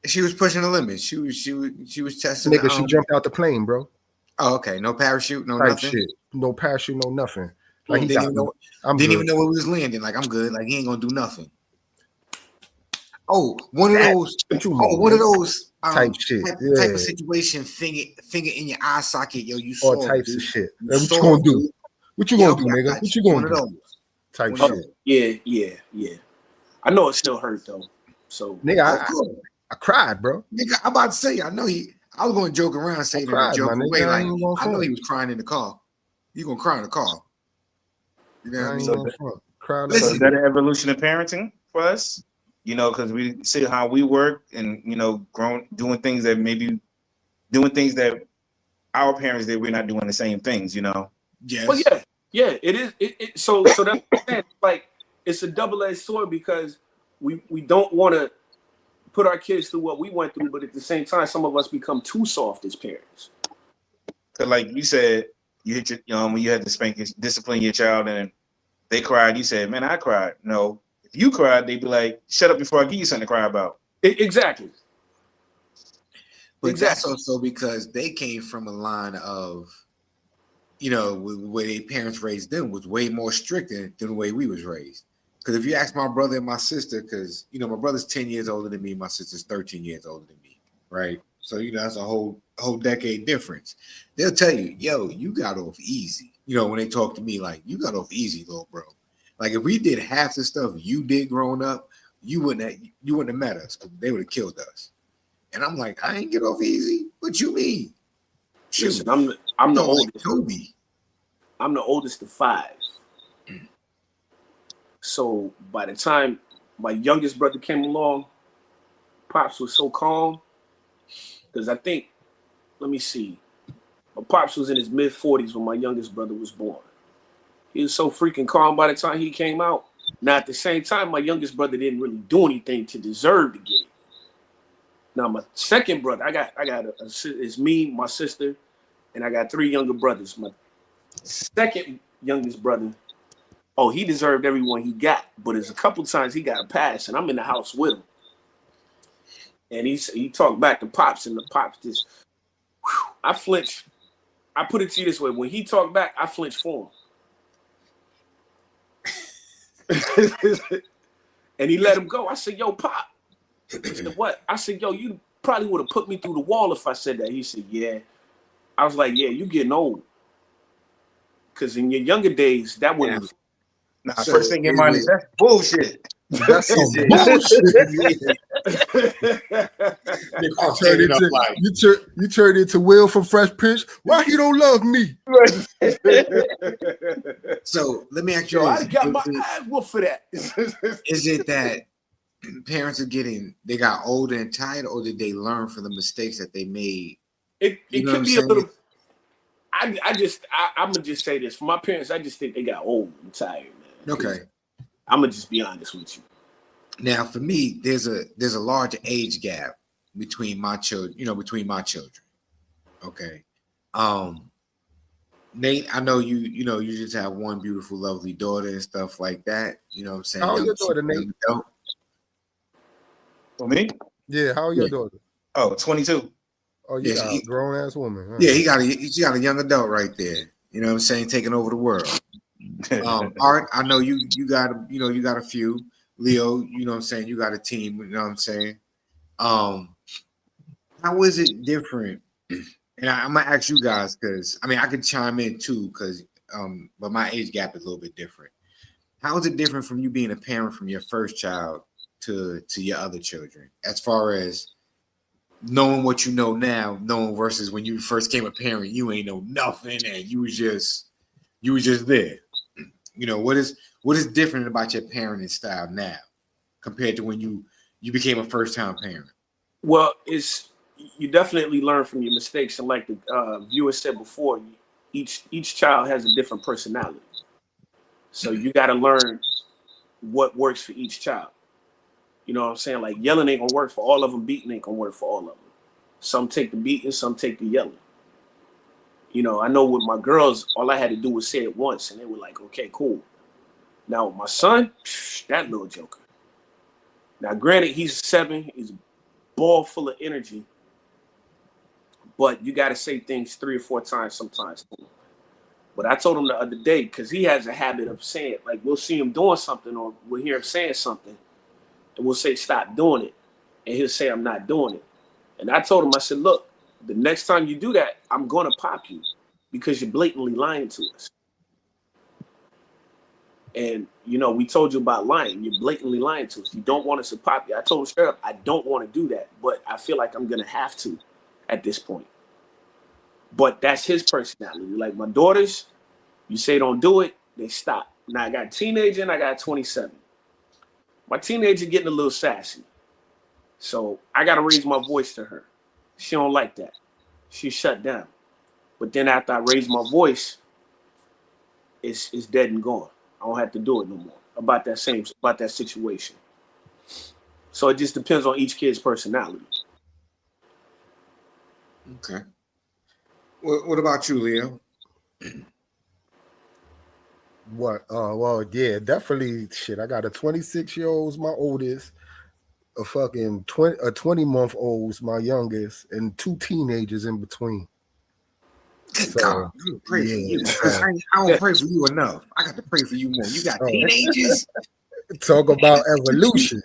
S1: She was pushing the limit. She was testing.
S3: Nigga, she jumped out the plane, bro.
S1: Oh, okay. No parachute, no
S3: type
S1: nothing.
S3: Shit. No parachute, no nothing. Like he
S1: didn't even know where we was landing. Like I'm good. Like he ain't gonna do nothing. Oh, one of those
S3: type shit,
S1: type of situation. Finger in your eye socket, yo. You saw
S3: all types
S1: dude.
S3: of shit. What you gonna do? What you gonna do, nigga? What you gonna do? Type shit.
S2: Yeah. I know it still hurt though. So
S3: nigga, I cried, bro.
S1: Nigga, I'm about to say, I was going to joke around and say that joke away. Like I know he was crying in the car. You gonna cry in the car? You know what I mean?
S4: So is that an evolution of parenting for us? You know, because we see how we work and doing things that maybe doing things that our parents did. We're not doing the same things, you know.
S1: Yes.
S2: Well, yeah, it is. So that's what I'm saying. Like, it's a double-edged sword because we don't want to put our kids through what we went through, but at the same time, some of us become too soft as parents.
S4: Cause like you said, you hit your when you had to discipline your child, and they cried. You said, "Man, I cried." No, if you cried, they'd be like, "Shut up before I give you something to cry about."
S2: Exactly.
S1: But that's also because they came from a line of, you know, the way their parents raised them was way more strict than the way we was raised. Because if you ask my brother and my sister, because, you know, my brother's 10 years older than me, my sister's 13 years older than me, right? So, you know, that's a whole decade difference. They'll tell you, yo, you got off easy. You know, when they talk to me, like, you got off easy, little bro. Like, if we did half the stuff you did growing up, you wouldn't have met us. They would have killed us. And I'm like, I ain't get off easy. What you mean? Shoot.
S2: Listen, I'm the oldest.
S1: Toby.
S2: I'm the oldest of 5. So by the time my youngest brother came along, Pops was so calm. Because I think, let me see, my Pops was in his mid-40s when my youngest brother was born. He was so freaking calm by the time he came out. Now, at the same time, my youngest brother didn't really do anything to deserve to get it. Now, my second brother, it's me, my sister, and I got 3 younger brothers. My second youngest brother, he deserved everyone he got, but there's a couple times he got a pass, and I'm in the house with him. And he talked back to Pops, and the Pops just, I flinched. I put it to you this way: when he talked back, I flinched for him. And he let him go. I said, "Yo, Pop." He said, "What?" I said, "Yo, you probably would have put me through the wall if I said that." He said, "Yeah." I was like, "Yeah, you getting old." Because in your younger days, that wouldn't.
S4: Nah, so first thing in mind is that's bullshit.
S3: That's some bullshit. You turned into Will from Fresh Prince. Why he don't love me?
S1: So let me ask you:
S2: I got my ass whooped for that.
S1: Is it that parents they got older and tired, or did they learn from the mistakes that they made?
S2: It could be a little. I'm gonna just say this for my parents. I just think they got old and tired, man.
S1: Okay,
S2: I'm gonna just be honest with you.
S1: Now, for me, there's a large age gap between my children. Okay, Nate, I know you just have one beautiful, lovely daughter and stuff like that. You know what I'm saying?
S3: How old your daughter, Nate?
S4: For me?
S3: Yeah, how old your daughter?
S4: Oh, 22.
S3: Oh, you got a grown ass woman. Huh?
S1: Yeah, she got a young adult right there. You know what I'm saying? Taking over the world. Art, I know you got a few. Leo, you know what I'm saying? You got a team, you know what I'm saying? How is it different? And I'm gonna ask you guys because I mean I could chime in too because but my age gap is a little bit different. How is it different from you being a parent from your first child to your other children as far as knowing what you know now, knowing versus when you first came a parent, you ain't know nothing and you was just there. You know, what is different about your parenting style now compared to when you became a first-time parent?
S2: Well, you definitely learn from your mistakes, and like the viewer said before, each child has a different personality, so you got to learn what works for each child. You know what I'm saying? Like yelling ain't gonna work for all of them, beating ain't gonna work for all of them. Some take the beating, some take the yelling. You know, I know with my girls, all I had to do was say it once, and they were like, "Okay, cool." Now with my son, that little joker. Now, granted, he's 7, he's a ball full of energy, but you got to say things 3 or 4 times sometimes. But I told him the other day, because he has a habit of saying, like, we'll see him doing something or we'll hear him saying something, and we'll say, "Stop doing it." And he'll say, "I'm not doing it." And I told him, I said, "Look, the next time you do that, I'm going to pop you because you're blatantly lying to us." And, you know, we told you about lying. You're blatantly lying to us. You don't want us to pop you. I told him straight up, I don't want to do that, but I feel like I'm going to have to at this point. But that's his personality. Like my daughters, you say don't do it, they stop. Now I got a teenager and I got a 27. My teenager getting a little sassy. So I got to raise my voice to her. She don't like that. she shut down. But then after I raised my voice, it's dead and gone. I don't have to do it no more about that situation. So it just depends on each kid's personality.
S1: Okay. What about you, Leo?
S3: What? Well, yeah, definitely. Shit, I got a 26-year-old's my oldest, a fucking 20-month-old's my youngest, and 2 teenagers in between.
S1: Good
S3: So,
S1: God, I'm gonna pray for you.
S3: so-
S1: I don't pray for you enough. I got to pray for you more. You got teenagers.
S3: Talk about evolution.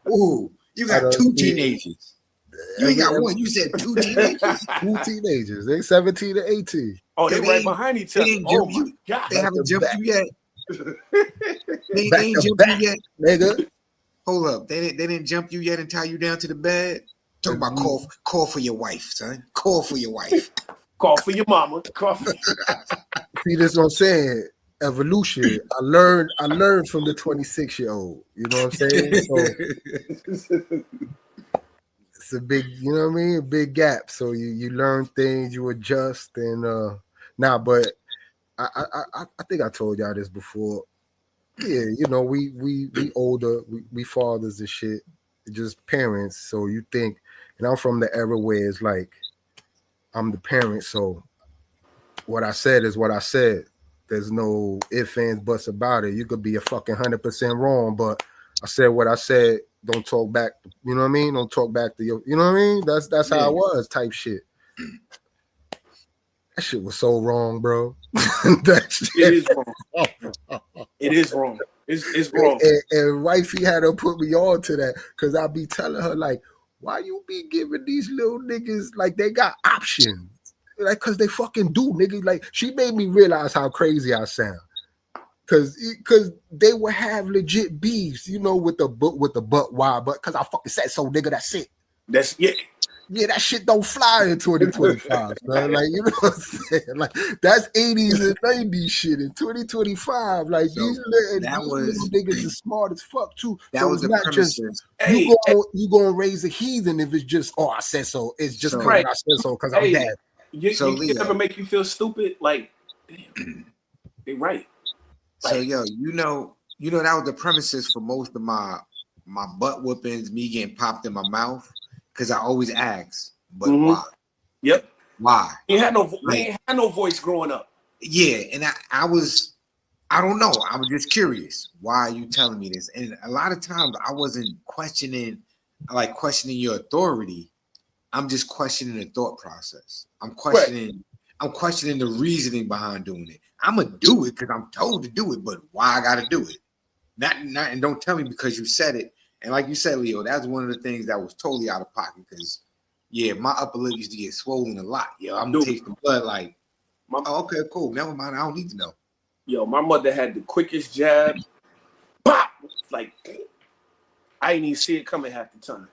S1: Ooh, you got 2 teenagers. You ain't got one. You said 2 teenagers.
S3: 2 teenagers. They 17 to 18.
S2: Oh, they
S1: They
S2: right
S1: ain't-
S2: behind each
S1: They
S2: other.
S1: didn't
S2: Oh
S1: jump
S2: my
S1: you.
S2: God.
S1: They haven't jumped you yet. They
S3: Back
S1: ain't
S3: to
S1: jumped
S3: back.
S1: you yet.
S3: Nigga.
S1: Hold up. They didn't jump you yet and tie you down to the bed. Talk about call for your wife, son. Call for your wife.
S2: Call for your mama. Call for
S3: See, this is what I'm saying. Evolution. I learned from the 26-year-old. You know what I'm saying? So it's a big, you know what I mean? A big gap. So you learn things, you adjust, and but I think I told y'all this before. Yeah, you know, we older, we fathers and shit, just parents. So you think, and I'm from the era where it's like I'm the parent, so what I said is what I said. There's no ifs, ands, buts about it. You could be a fucking 100% wrong, but I said what I said. Don't talk back. You know what I mean? Don't talk back to you. You know what I mean? That's how it was, type shit. That shit was so wrong, bro. That shit.
S2: It is wrong. It is wrong. It's wrong.
S3: And wifey had to put me on to that because I be telling her, like, why you be giving these little niggas, like, they got options? Like, because they fucking do, nigga. Like, she made me realize how crazy I sound. Because they would have legit beefs, you know, with the butt why, but because I fucking said so, nigga, that's it.
S2: That's it.
S3: Yeah, that shit don't fly in 2025, man. Like, you know what I'm saying? Like, that's 80s and 90s shit. In 2025, like,
S1: So
S3: these little
S1: was
S3: niggas is smart as fuck, too.
S1: that
S3: So
S1: was
S3: it's
S1: the
S3: not just,
S1: premises.
S3: you gonna raise a heathen if it's just, oh, I said so. It's just because
S2: Right.
S3: I said so, because I'm dead.
S1: So,
S2: You
S1: Leo,
S2: ever make you feel stupid? Like, damn, they right.
S1: So yo, you know that was the premises for most of my butt whoopings, me getting popped in my mouth, because I always ask, but why?
S2: Yep.
S1: Why?
S2: We ain't had no voice growing up.
S1: Yeah, and I don't know. I was just curious. Why are you telling me this? And a lot of times I wasn't questioning your authority. I'm just questioning the thought process. I'm questioning the reasoning behind doing it. I'm gonna do it because I'm told to do it, but why I gotta do it? Not and don't tell me because you said it. And like you said, Leo, that's one of the things that was totally out of pocket because my upper lip used to get swollen a lot. I'm gonna taste the blood like, okay, cool. Never mind. I don't need to know.
S2: Yo, my mother had the quickest jab. Pop! Like, I didn't even see it coming half the time.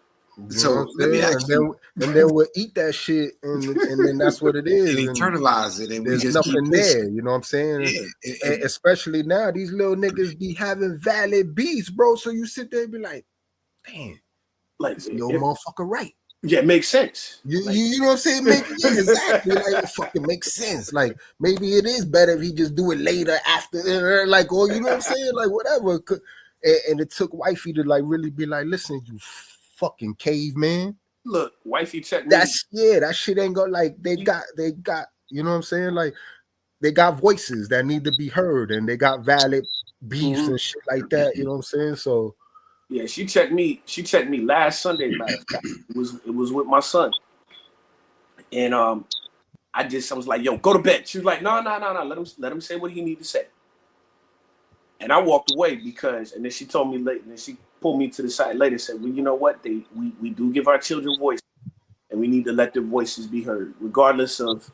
S1: So let me ask you.
S3: And then we'll eat that shit, and then that's what it is.
S1: And internalize it, and
S3: there's
S1: we just
S3: nothing
S1: keep
S3: there. You know what I'm saying?
S1: Yeah.
S3: And especially now, these little niggas be having valid beats, bro. So you sit there and be like, damn,
S2: like
S3: this little motherfucker right.
S2: Yeah, it makes sense.
S3: You know what I'm saying? Exactly. Like, it fucking makes sense. Like, maybe it is better if he just do it later after, like, or you know what I'm saying? Like, whatever. And it took wifey to like really be like, listen, you fucking caveman.
S2: Look, wifey check me.
S3: That shit ain't got like they got, you know what I'm saying? Like, they got voices that need to be heard, and they got valid beefs and shit like that. You know what I'm saying? So
S2: yeah, she checked me last Sunday, matter of fact. It was with my son. And I was like, yo, go to bed. She was like, no, let him say what he need to say. And I walked away and then she told me later, and then she pulled me to the side later and said, well, you know what? We do give our children voices, and we need to let their voices be heard, regardless of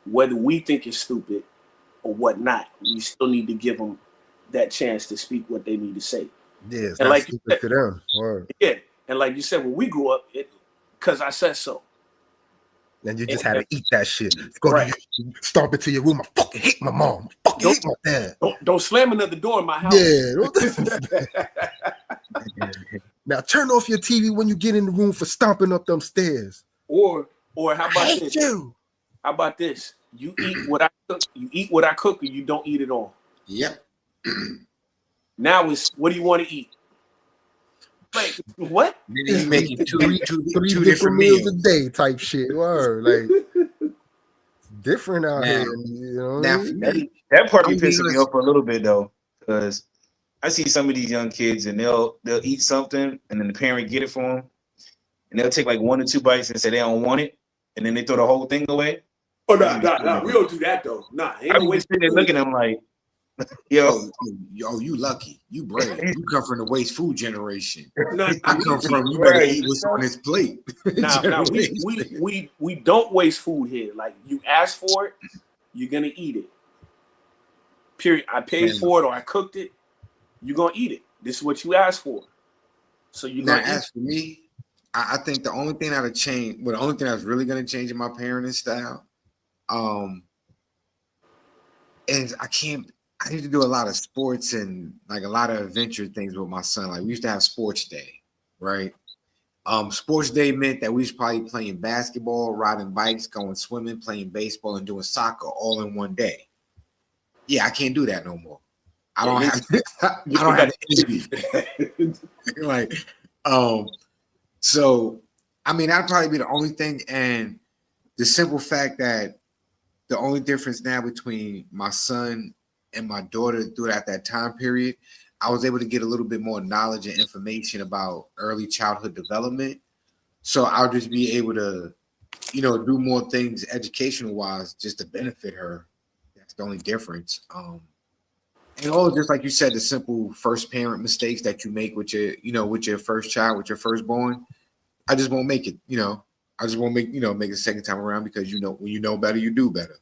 S2: whether we think it's stupid or whatnot. We still need to give them that chance to speak what they need to say.
S3: Yeah, it's
S2: and
S3: not
S2: like
S3: stupid to them. Word.
S2: Yeah, and like you said, when we grew up, because I said so.
S3: And you just had to eat that shit. Stomp into your room. I fucking hate my mom. I fucking hate my dad.
S2: Don't slam another door in my house.
S3: Yeah. Now turn off your TV when you get in the room for stomping up them stairs.
S2: Or how
S3: I
S2: about
S3: hate
S2: this?
S3: you.
S2: How about this? You eat what I cook. You eat what I cook, or you don't eat it all.
S1: Yep.
S2: Now it's what do you want to eat? Like what?
S1: Then you making
S3: Three
S1: two
S3: different meals a
S1: meals.
S3: day type shit. Word. Like it's different out
S1: Now-
S3: here. You know.
S1: Now for me,
S4: That part
S1: I'm
S4: be
S1: gonna be
S4: pissing me
S1: honest.
S4: off for a little bit though, because I see some of these young kids and they'll eat something and then the parent get it for them, and they'll take like 1 or 2 bites and say they don't want it, and then they throw the whole thing away.
S2: Oh no. We don't do that though. Nah, ain't
S4: I
S2: no
S4: be
S2: way.
S4: just sitting there looking at them like, yo,
S1: You lucky. You brave. You come from the waste food generation.
S2: Nah,
S1: I come from you better
S4: Right.
S1: eat what's on this plate.
S2: Now
S1: generation.
S2: we don't waste food here. Like you ask for it, you're gonna eat it. Period. I paid for it or I cooked it, you're gonna eat it. This is what you asked for. So you're
S1: Now,
S2: gonna eat.
S1: as for me, I think the only thing that'll change, well, the only thing that's really gonna change in my parenting style, is I need to do a lot of sports and like a lot of adventure things with my son. Like we used to have sports day, right? Sports day meant that we was probably playing basketball, riding bikes, going swimming, playing baseball, and doing soccer all in one day. Yeah, I can't do that no more. I don't have the energy for that. Like, so I mean that'd probably be the only thing. And the simple fact that the only difference now between my son and my daughter throughout that time period, I was able to get a little bit more knowledge and information about early childhood development. So I'll just be able to, do more things educational wise just to benefit her. That's the only difference. And all just like you said, the simple first parent mistakes that you make with your first child, with your firstborn, I just won't make it, I just won't make it the second time around because when you know better, you do better.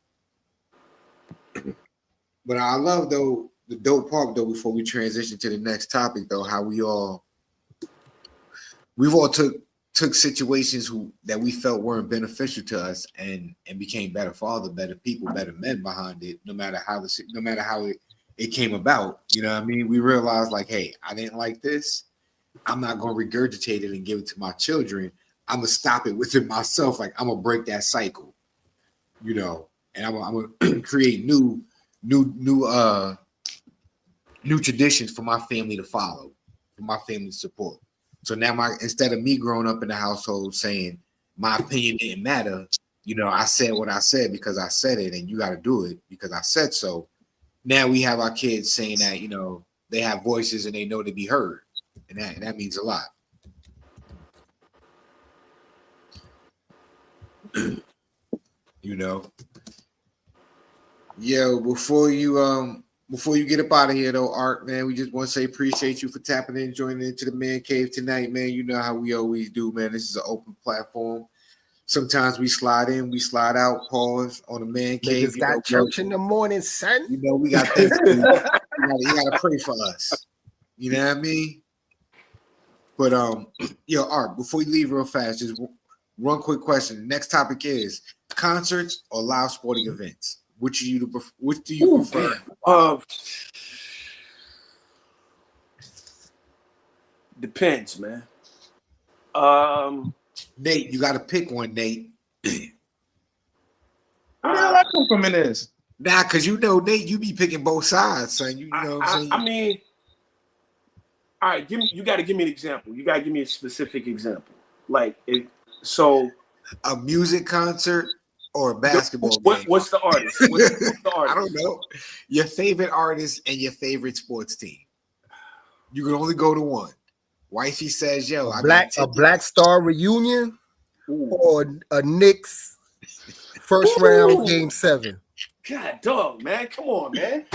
S1: But I love though the dope part though before we transition to the next topic though, how we've all took situations that we felt weren't beneficial to us and became better fathers, better people, better men behind it, no matter how it came about. You know what I mean? We realized like, hey, I didn't like this. I'm not gonna regurgitate it and give it to my children. I'm gonna stop it within myself. Like I'm gonna break that cycle, and I'm gonna create new traditions for my family to follow, for my family to support. So now instead of me growing up in the household saying my opinion didn't matter, I said what I said because I said it, and you got to do it because I said so. Now we have our kids saying that, they have voices and they know to be heard. And that means a lot. Yo, before you get up out of here though, Art, man, we just want to say appreciate you for tapping in, joining into the Man Cave tonight, man. You know how we always do, man. This is an open platform. Sometimes we slide in, we slide out, pause on the Man Cave.
S3: Niggas got church in the morning, son.
S1: We got things to do. You gotta pray for us. You know what I mean? But Art, before you leave real fast, just one quick question. The next topic is concerts or live sporting events. Which do you prefer?
S2: Depends, man.
S1: Nate, you got to pick one, Nate.
S4: where the hell I come from in this?
S1: Nah, because Nate, you be picking both sides, son. You know what I'm saying?
S2: I mean, all right, you got to give me an example. You got to give me a specific example. Like,
S1: a music concert or a basketball game?
S2: What's the artist? What's the artist?
S1: I don't know. Your favorite artist and your favorite sports team. You can only go to one. Wifey says, "Yo,
S3: a Black Star reunion or a Knicks first round game 7."
S2: God, dog, man, come on, man.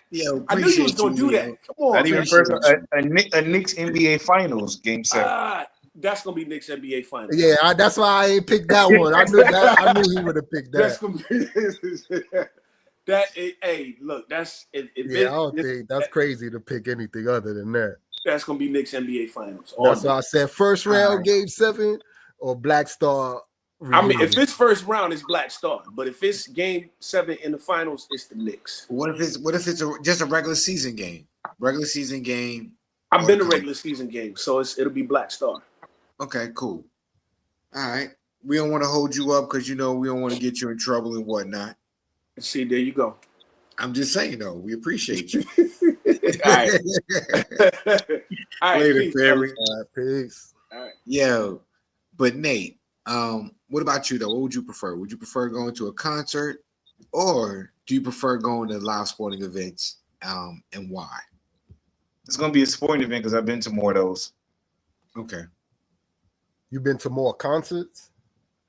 S1: Yo,
S2: I knew you was gonna do that. Come on,
S4: not even first a Knicks NBA Finals game 7.
S2: That's gonna be Knicks NBA Finals.
S3: Yeah, that's why I ain't picked that one. I knew he would have picked that.
S2: That's gonna be that. Hey, look, that's
S3: I don't think that's crazy to pick anything other than that.
S2: That's gonna be Knicks NBA Finals.
S3: That's why I said first round game 7 or Black Star.
S2: I mean, if it's first round, it's Black Star. But if it's game 7 in the finals, it's the Knicks.
S1: What if it's just a regular season game? Regular season game.
S2: I've been to regular season games, so it'll be Black Star.
S1: Okay, cool. All right. We don't want to hold you up because we don't want to get you in trouble and whatnot.
S2: See, there you go.
S1: I'm just saying though, we appreciate you.
S2: All right. All right.
S1: Later,
S2: Peace,
S1: Perry.
S3: Peace.
S2: All right.
S1: Yo, but Nate, what about you though? What would you prefer? Would you prefer going to a concert, or do you prefer going to live sporting events? And why?
S4: It's gonna be a sporting event because I've been to more of those.
S1: Okay.
S3: You've been to more concerts?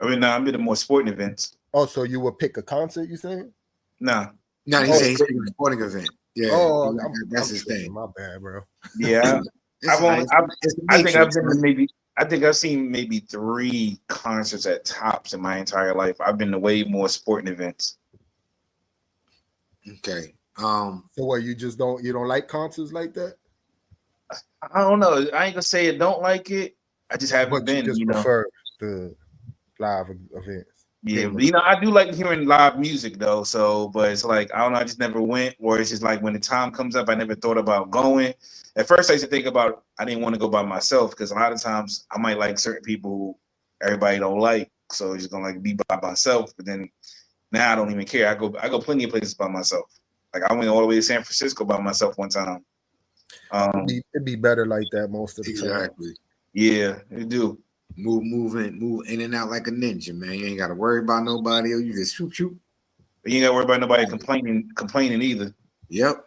S4: I mean, I've been to more sporting events.
S3: Oh, so you would pick a concert, you saying?
S4: Nah.
S1: No, he said he's picking a sporting event. Yeah.
S3: Oh,
S1: that's
S3: I'm
S1: his
S3: tripping.
S1: thing.
S3: My bad, bro.
S4: Yeah.
S1: It's
S4: I think I've been to
S1: man.
S4: maybe. I think I've seen maybe 3 concerts at tops in my entire life. I've been to way more sporting events.
S1: Okay.
S3: So what, you don't like concerts like that?
S4: I don't know. I ain't gonna say I don't like it. I just haven't
S3: But
S4: been.
S3: you just prefer the live events.
S4: Yeah, but, I do like hearing live music though. So, but it's like I don't know. I just never went, or it's just like when the time comes up, I never thought about going. At first, I used to think about I didn't want to go by myself because a lot of times I might like certain people who everybody don't like, so it's just gonna like be by myself. But then now I don't even care. I go plenty of places by myself. Like I went all the way to San Francisco by myself one time.
S3: It'd be better like that most of the time.
S1: Exactly.
S4: Yeah, it do.
S1: Move in and out like a ninja, man. You ain't got to worry about nobody. You just shoot.
S4: But you ain't got to worry about nobody complaining either.
S1: Yep.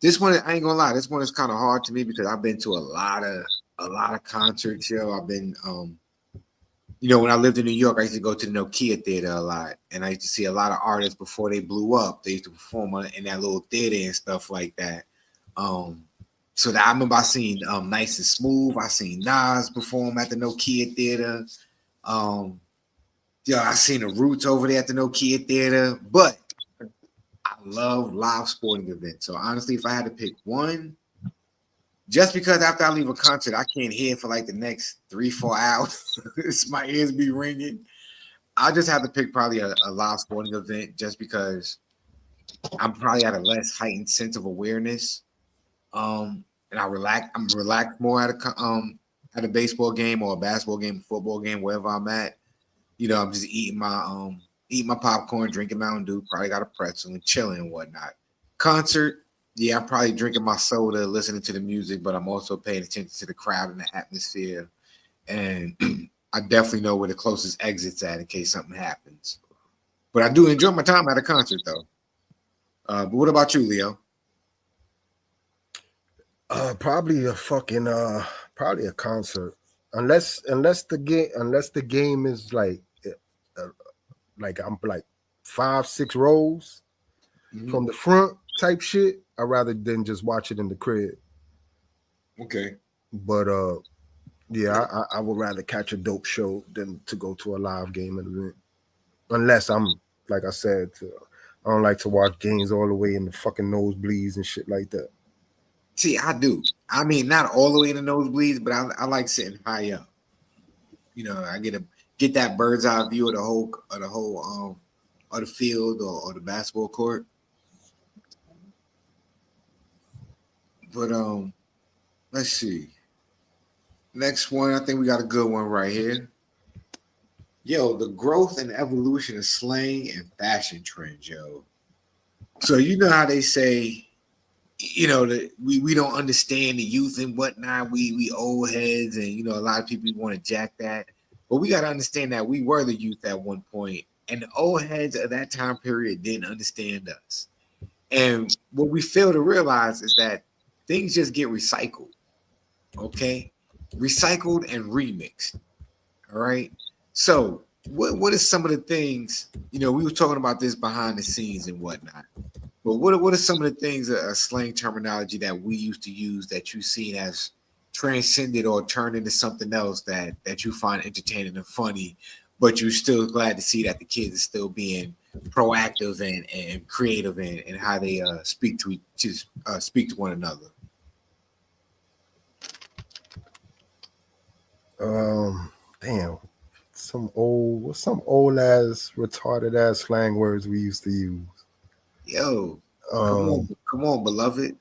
S1: This one, I ain't gonna lie, this one is kind of hard to me because I've been to a lot of concerts. I've been, when I lived in New York, I used to go to the Nokia Theater a lot, and I used to see a lot of artists before they blew up. They used to perform in that little theater and stuff like that. So that I remember I seen Nice and Smooth. I seen Nas perform at the Nokia Theater. I seen the Roots over there at the Nokia Theater. But I love live sporting events. So honestly, if I had to pick one, just because after I leave a concert, I can't hear for like the next 3-4 hours, my ears be ringing. I just have to pick probably a live sporting event just because I'm probably at a less heightened sense of awareness. And I'm relaxed more at a baseball game or a basketball game, football game, wherever I'm at. I'm just eating my popcorn, drinking Mountain Dew, probably got a pretzel and chilling and whatnot. Concert, yeah, I'm probably drinking my soda, listening to the music, but I'm also paying attention to the crowd and the atmosphere. And I definitely know where the closest exit's at in case something happens. But I do enjoy my time at a concert though. But what about you, Leo?
S3: Probably a concert. Unless the game is like I'm like 5-6 rows from the front type shit. I'd rather than just watch it in the crib.
S1: Okay.
S3: But I would rather catch a dope show than to go to a live game event. Unless I'm, like I said, I don't like to watch games all the way in the fucking nosebleeds and shit like that.
S1: See, I do. I mean, not all the way in the nosebleeds, but I like sitting high up. I get that bird's eye view of the field or the basketball court. But let's see. Next one, I think we got a good one right here. Yo, the growth and evolution of slang and fashion trends, yo. So you know how they say, that we don't understand the youth and whatnot. We old heads, and a lot of people want to jack that. But we got to understand that we were the youth at one point, and the old heads of that time period didn't understand us. And what we fail to realize is that things just get recycled, okay? Recycled and remixed, all right? So what are some of the things, we were talking about this behind the scenes and whatnot, but what are some of the things, slang terminology that we used to use that you've seen as transcended or turned into something else that you find entertaining and funny, but you're still glad to see that the kids are still being proactive and creative in how they speak to one another?
S3: Damn, some old ass retarded ass slang words we used to use.
S1: Yo, come on, beloved.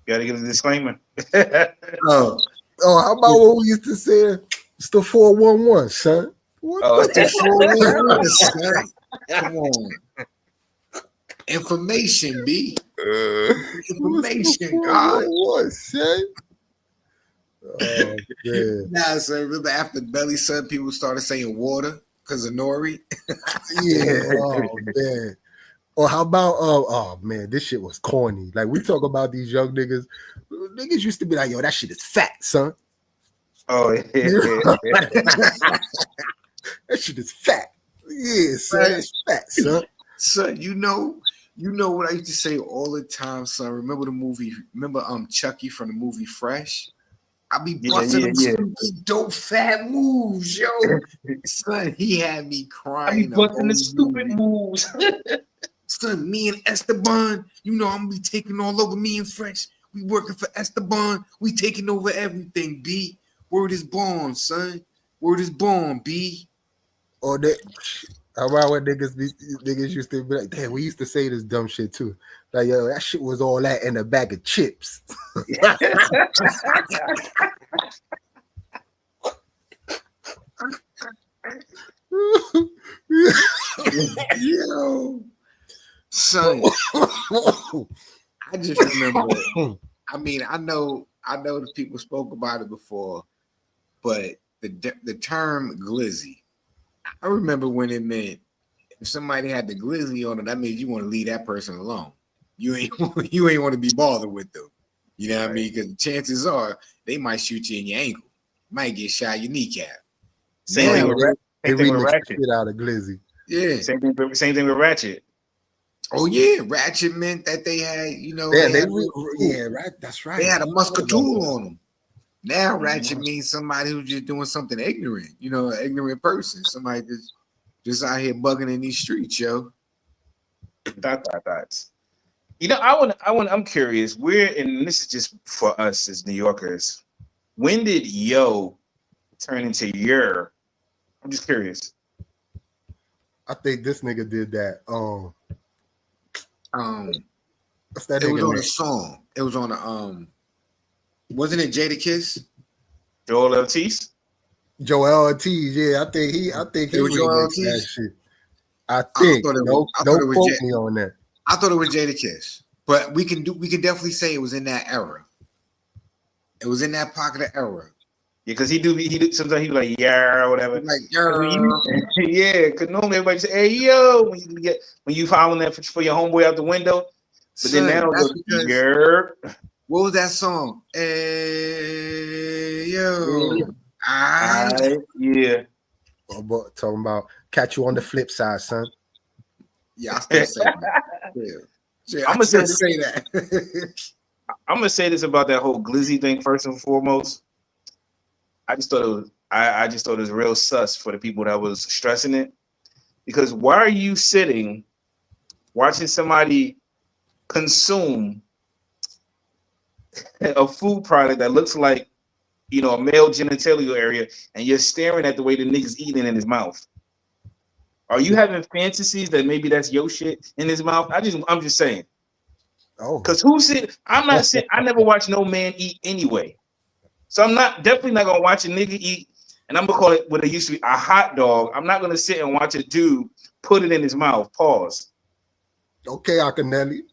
S4: Gotta give a disclaimer.
S3: How about what we used to say? It's the 411, son. What
S4: Oh,
S3: the
S1: 411, son. Come on. Information, B. Information, God.
S3: 411, son? Oh, man.
S1: Nah, so remember after Belly Son, people started saying water because of Nori?
S3: Yeah, oh, man. Or how about, oh, man, this shit was corny. Like, we talk about these young niggas. Niggas used to be like, yo, that shit is fat, son.
S4: oh, yeah.
S3: That shit is fat. Yeah, son,
S1: Right.
S3: it's fat, son.
S1: Son, you know what I used to say all the time, son. Remember the movie? Remember Chucky from the movie Fresh? I be busting them stupid, dope, fat moves, yo. Son, he had me
S4: I
S1: crying.
S4: be busting the stupid moves.
S1: Son, me and Esteban, I'm gonna be taking all over. Me and Fresh, we working for Esteban. We taking over everything, B. Word is born, son. Word is born, B.
S3: Or that. How about when niggas used to be like, damn, we used to say this dumb shit too. Like, yo, that shit was all that in a bag of chips.
S1: Yo, son, I just remember. I mean, I know the people spoke about it before, but the term glizzy, I remember when it meant if somebody had the glizzy on it, that means you want to leave that person alone. You ain't want to be bothered with them. You know what I mean? Because the chances are they might shoot you in your ankle, might get shot in your kneecap.
S4: Same thing with Ratchet.
S3: Shit out of glizzy.
S1: Yeah.
S4: Same thing with Ratchet.
S1: Oh yeah, Ratchet meant that they had,
S3: Right. That's right.
S1: They had a muscatool on them. Now Ratchet means somebody who's just doing something ignorant, an ignorant person, somebody just out here bugging in these streets, yo.
S4: Dots. I'm curious. And this is just for us as New Yorkers. When did yo turn into yer? I'm just curious.
S3: I think this nigga did that. What's that?
S1: It was on a song. It was on a wasn't it Jadakiss?
S4: Joel Ortiz.
S3: Joel Ortiz, yeah. I think he
S1: was Joel
S3: remixed that
S1: Ortiz?
S3: shit. I think. Don't quote me on that.
S1: I thought it was Jadakiss, but we can definitely say it was in that era. It was in that pocket of era.
S4: Yeah, because he do sometimes he be like yeah or whatever.
S1: Like
S4: yeah, because normally everybody say hey yo when you following that for your homeboy out the window. But then now
S1: what was that song? Hey yo.
S4: Yeah.
S3: Talking about catch you on the flip side, son.
S1: Yeah, I still say that. Yeah,
S4: I'm gonna say
S1: that.
S4: I'm gonna say this about that whole glizzy thing first and foremost. I just thought it was real sus for the people that was stressing it. Because why are you sitting watching somebody consume a food product that looks like a male genitalia area and you're staring at the way the nigga's eating in his mouth? Are you having fantasies that maybe that's your shit in his mouth? I'm just saying.
S3: Oh,
S4: because I never watch no man eat anyway. So I'm definitely not gonna watch a nigga eat, and I'm gonna call it what it used to be a hot dog. I'm not gonna sit and watch a dude put it in his mouth. Pause.
S3: Okay, Akinelli.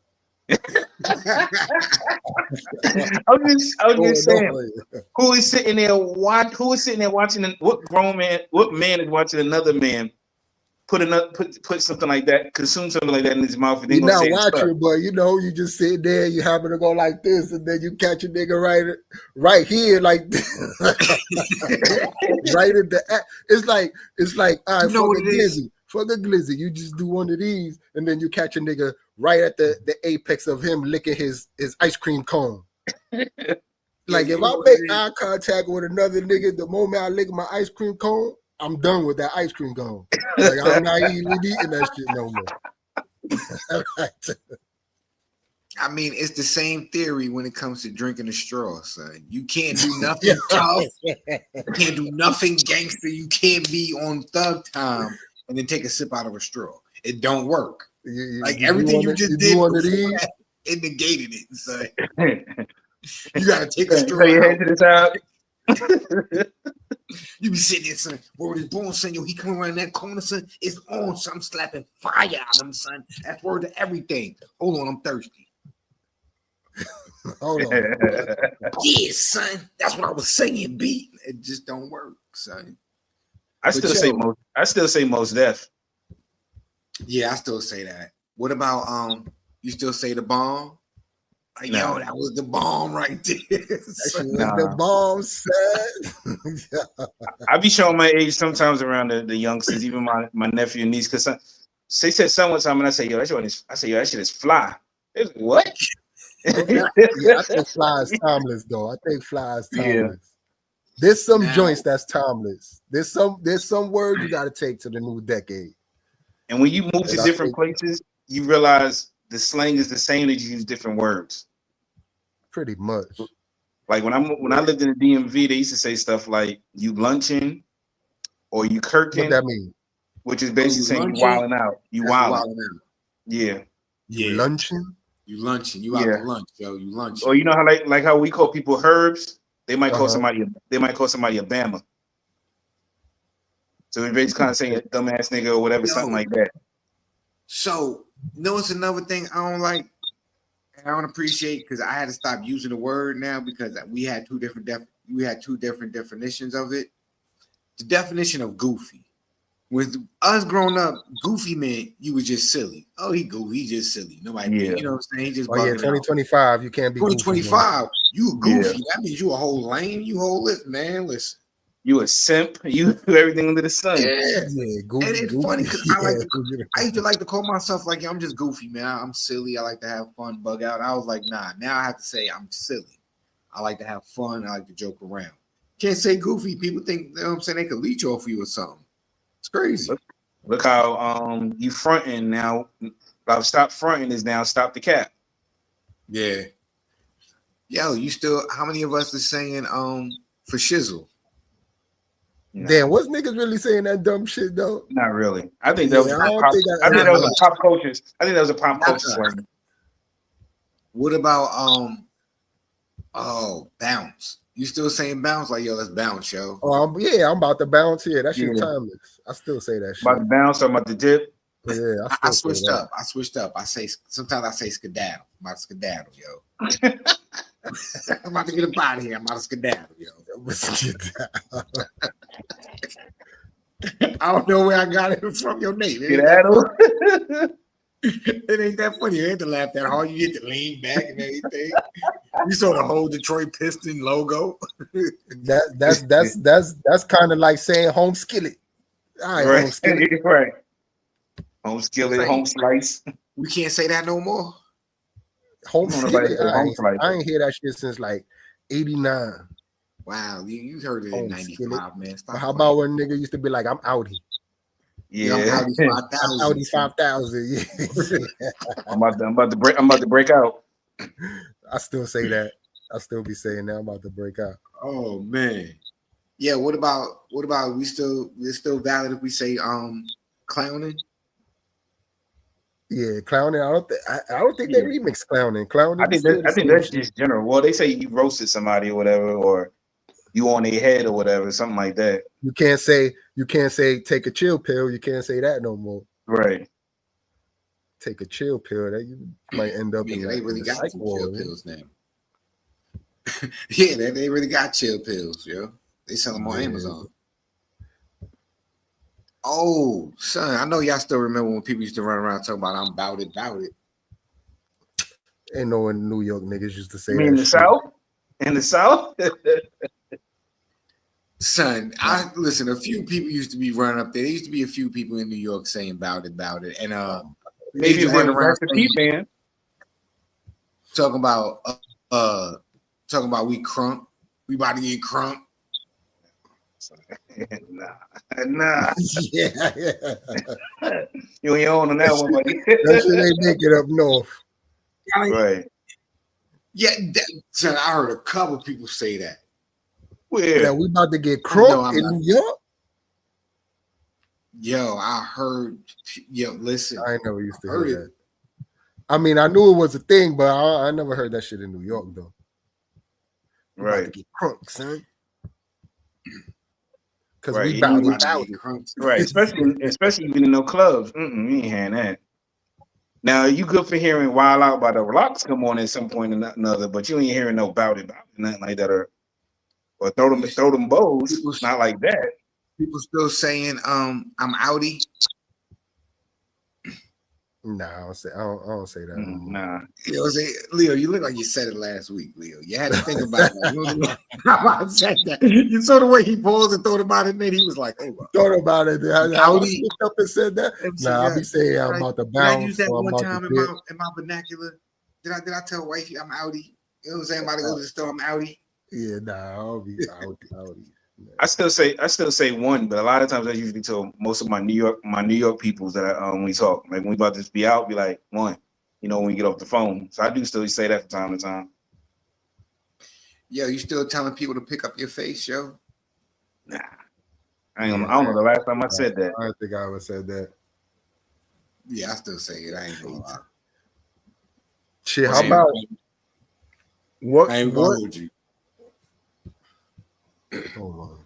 S4: I'm just saying. Who is sitting there watching? What man is watching another man put something like that, consume something like that in his mouth? And
S3: you're not watching, but you just sit there. You happen to go like this, and then you catch a nigga right here, like right at the. It's like all right, for the glizzy, you just do one of these, and then you catch a nigga right at the apex of him licking his ice cream cone. Like if I make eye contact with another nigga, the moment I lick my ice cream cone, I'm done with that ice cream cone. Like I'm not eating that shit no more.
S1: I mean, it's the same theory when it comes to drinking a straw, son. You can't do nothing tough. You can't do nothing gangster. You can't be on thug time and then take a sip out of a straw. It don't work. Everything you just did before that, it negated it. So you gotta take a straw.
S4: Your head to the side.
S1: You be sitting there, son. Word is born, son. Yo, he coming around that corner, son. It's on, son. I'm slapping fire out of him, son. That's word to everything. Hold on, I'm thirsty.
S3: Hold on.
S1: Yeah, son. That's what I was saying, B. It just don't work, son.
S4: I still say most deaf.
S1: Yeah, I still say that. What about you still say the bomb? Like,
S4: No.
S1: yo, that was the bomb right there.
S3: That shit was
S4: Nah.
S3: the bomb set.
S4: I be showing my age sometimes around the youngsters, even my nephew and niece, because they said some one time, and I say, yo, that shit is fly. They was like, what?
S3: Yeah, I think fly is timeless, though. I think fly is timeless.
S4: Yeah.
S3: There's some
S1: Now-
S3: joints that's timeless. There's some words you got to take to the new decade.
S4: And when you move to
S3: And I
S4: different
S3: think-
S4: places, you realize the slang is the same, they just use different words.
S3: Pretty much.
S4: Like when I lived in the DMV, they used to say stuff like "you lunching" or "you
S3: What
S4: kirking,"
S3: that mean?
S4: which is basically
S1: you
S4: saying you
S1: lunching?
S4: wilding out. You
S1: That's
S4: wilding.
S1: wilding out.
S4: Yeah.
S3: You lunching?
S1: You lunching. You out
S4: Yeah.
S1: to lunch, yo. You lunching.
S4: Or you know how like how we call people herbs, they might call
S3: Uh-huh.
S4: somebody a Bama. So it's basically kind of saying a dumbass nigga or whatever,
S1: Yo.
S4: something like that.
S1: So, you know, it's another thing I don't like. And I don't appreciate because I had to stop using the word now because we had two different definitions of it. The definition of goofy. With us growing up, goofy meant you was just silly. Oh, he goofy, he just silly. Nobody,
S4: Yeah.
S1: you know what I'm saying? He just
S3: Oh yeah,
S1: bugging out.
S3: 2025. You can't be goofy, man.
S1: 2025, you goofy. That means you a whole lame. You whole list, man. Listen.
S4: You a simp, you do everything under the sun.
S3: Yeah, goofy.
S1: And it's
S3: goofy.
S1: funny because
S3: Yeah.
S1: I used to like to call myself like, yo, I'm just goofy, man. I'm silly. I like to have fun, bug out. I was like, nah, now I have to say I'm silly. I like to have fun. I like to joke around. Can't say goofy. People think, you know what I'm saying, they could leech off you or something. It's crazy.
S4: Look how you fronting now. Stop fronting is now stop the cap.
S1: Yeah. Yo, you still, how many of us are saying for shizzle?
S3: Damn, what's niggas really saying that dumb shit though?
S4: Not really. I think
S3: Yeah,
S4: that was
S3: I don't
S4: pop.
S3: think
S4: I think that was
S1: not
S4: a pop culture. I think that was a pop culture
S1: Not
S4: slang.
S1: What about bounce? You still saying bounce? Like, yo, let's bounce, yo.
S3: Oh, I'm about to bounce here. That shit
S4: Yeah.
S3: timeless. I still say that shit.
S4: About the bounce, I'm about the dip.
S3: Yeah,
S1: I
S3: still say
S1: switched
S3: that.
S1: up. I switched up. Sometimes I say skedaddle. I'm about to skedaddle, yo. I'm about to get up out of here. I'm about to skedaddle, yo. I don't know where I got it from your name. It ain't, it ain't that funny. You ain't to laugh that hard. You get to lean back and everything. You saw the whole Detroit Piston logo.
S3: That's kind of like saying home skillet. All right,
S4: Right.
S3: home skillet.
S4: Right. Home skillet, home slice.
S1: We can't say that no more.
S3: Home
S4: Don't nobody
S3: skillet.
S4: say home slice.
S3: I ain't hear that shit since like 89.
S1: Wow, you heard it in
S3: Home
S1: 95,
S3: skillet.
S1: man. Stop
S3: How about when nigga used to be like, I'm Audi.
S4: Yeah.
S1: I'm
S3: I'm Audi 5000. Yeah.
S4: I'm about to break out.
S3: I still say that. I still be saying that I'm about to break out.
S1: Oh man. Yeah, what about we're still valid if we say clowning?
S3: Yeah, clowning. I don't think they remix clowning. Clowning.
S4: I think that's just general. Well, they say you roasted somebody or whatever, or you on their head or whatever, something like that.
S3: You can't say take a chill pill. You can't say that no more.
S4: Right.
S3: Take a chill pill. That you might end up in.
S1: They really
S3: in the
S1: got
S3: psych
S1: some
S3: ward,
S1: chill
S3: man.
S1: pills now. Yeah, they really got chill pills, yo. They sell them on Amazon. Oh, son, I know y'all still remember when people used to run around talking about I'm bout it.
S3: Ain't no in New York niggas used to say
S4: You
S3: that.
S4: mean in the
S3: shit.
S4: South? In the South?
S1: Son, listen, a few people used to be running up there. There used to be a few people in New York saying bout it. And
S4: Maybe if they were recipe fan.
S1: talking about we crunk. We about to get crunk.
S4: Nah.
S3: Yeah.
S4: You ain't on that one, buddy.
S3: That shit ain't make it up north.
S4: Right.
S1: Yeah, son, I heard a couple people say that.
S4: Where?
S3: That we about to get
S1: No,
S3: crunk
S1: I'm
S3: in
S1: not.
S3: New York.
S1: Yo, I heard. Yo, listen.
S3: I ain't never used to
S1: Heard
S3: hear
S1: it.
S3: that. I mean, I knew it was a thing, but I never heard that shit in New York though. We about to
S4: Right.
S3: get crunk, son. because
S4: Right,
S3: we
S4: you
S3: bout
S4: ain't-
S3: it.
S4: right, especially even in no clubs. You ain't hearing that. Now you good for hearing "Wild Out" by the Rocks come on at some point or another, but you ain't hearing no bout it, nothing like that, or throw them bows,
S1: People,
S4: not like that.
S1: people still saying, I'm outie.
S3: Nah, I don't say that. No more.
S4: Nah,
S1: You know what I'm saying? Leo, you look like you said it last week, Leo. You had to think about that. I said that. You saw the way he paused and thought about it, and then he was like, oh,
S3: Thought about it. I
S1: outie.
S3: slipped up and said that. Nah, I'll be saying I'm about to
S1: Did I use
S3: bounce.
S1: that
S3: Or I'm
S1: one
S3: about
S1: time
S3: to
S1: in
S3: dip.
S1: my vernacular? Did I tell wifey I'm outie? You know what I'm saying? I'm about to go to the store, I'm outie.
S3: Yeah, nah, I'll be out.
S4: I still say one, but a lot of times I usually tell most of my New York peoples that when we talk, like when we about to be out, be like one, when we get off the phone. So I do still say that from time to time.
S1: Yo, you still telling people to pick up your face, yo?
S4: Nah, I don't know the last time I said that.
S3: I don't think I ever said that.
S1: Yeah, I still say it. I ain't gonna lie.
S3: Shit, how about what?
S1: I ain't gonna hold you.
S3: Hold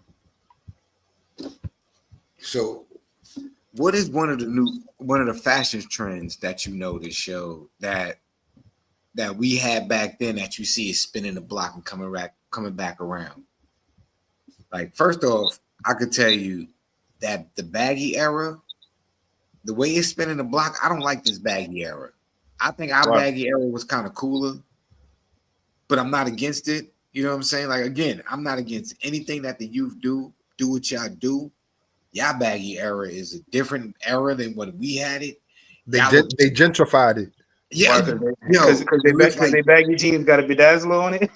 S3: on.
S1: So, what is one of the fashion trends that you noticed, show that we had back then that you see is spinning the block and coming back around? Like, first off, I could tell you that the baggy era, the way it's spinning the block, I don't like this baggy era. I think our baggy era was kind of cooler, but I'm not against it. You know what I'm saying? Like, again, I'm not against anything that the youth do what y'all do. Y'all baggy era is a different era than what we had it.
S3: They gentrified it.
S1: Yeah,
S4: because they baggy jeans got a bedazzler on it.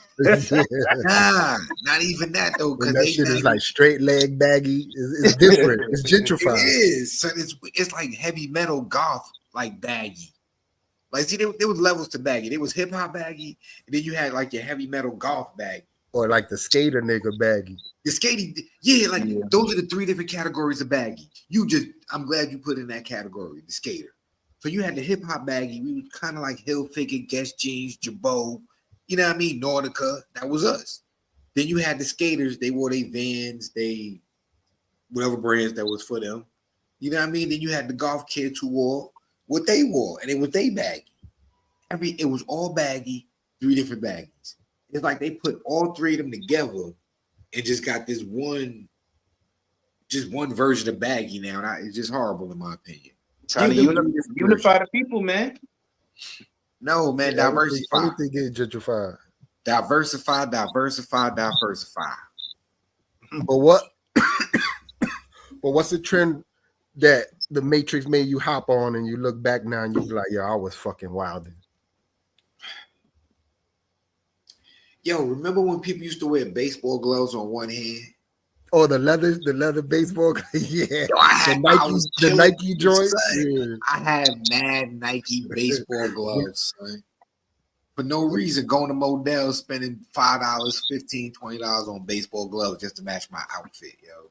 S1: Nah, not even that though. Because
S3: that shit is like straight leg baggy. It's different. It's gentrified.
S1: It is. So it's like heavy metal goth like baggy. Like, see, there was levels to baggy. There was hip hop baggy, and then you had like your heavy metal goth baggy.
S3: Or like the skater nigga baggy.
S1: The skating, those are the three different categories of baggy. I'm glad you put in that category, the skater. So you had the hip hop baggy. We were kind of like Hilfiger, Guess jeans, Jabot. You know what I mean? Nautica. That was us. Then you had the skaters. They wore their Vans, they whatever brands that was for them. You know what I mean? Then you had the golf kids who wore what they wore, and it was they baggy. It was all baggy, three different baggies. It's like they put all three of them together and just got this one version of baggy now. And it's just horrible in my opinion.
S4: Trying to unify the people, man.
S1: No, man, diversify.
S3: Everything get gentrified.
S1: Diversify.
S3: But what's the trend that the Matrix made you hop on and you look back now and you be like, yo, I was fucking wilding.
S1: Yo, remember when people used to wear baseball gloves on one hand?
S3: Oh, the leather baseball. Yeah.
S1: Yo, the
S3: Nike joints.
S1: Yeah. I had mad Nike baseball gloves, son. For no reason, going to Modell, spending $5, $15, $20 on baseball gloves just to match my outfit, yo.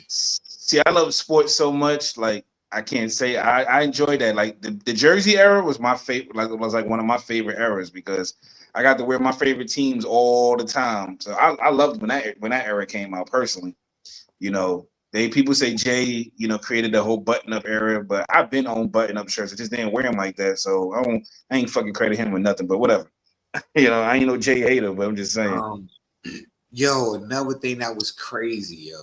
S4: See, I love sports so much, like I can't say I enjoy that. Like the jersey era was my favorite, like it was like one of my favorite eras because I got to wear my favorite teams all the time. So I loved when that era came out personally. People say Jay, created the whole button-up era, but I've been on button-up shirts. I just didn't wear them like that. So I ain't fucking credit him with nothing, but whatever. I ain't no Jay hater, but I'm just saying.
S1: Yo, another thing that was crazy,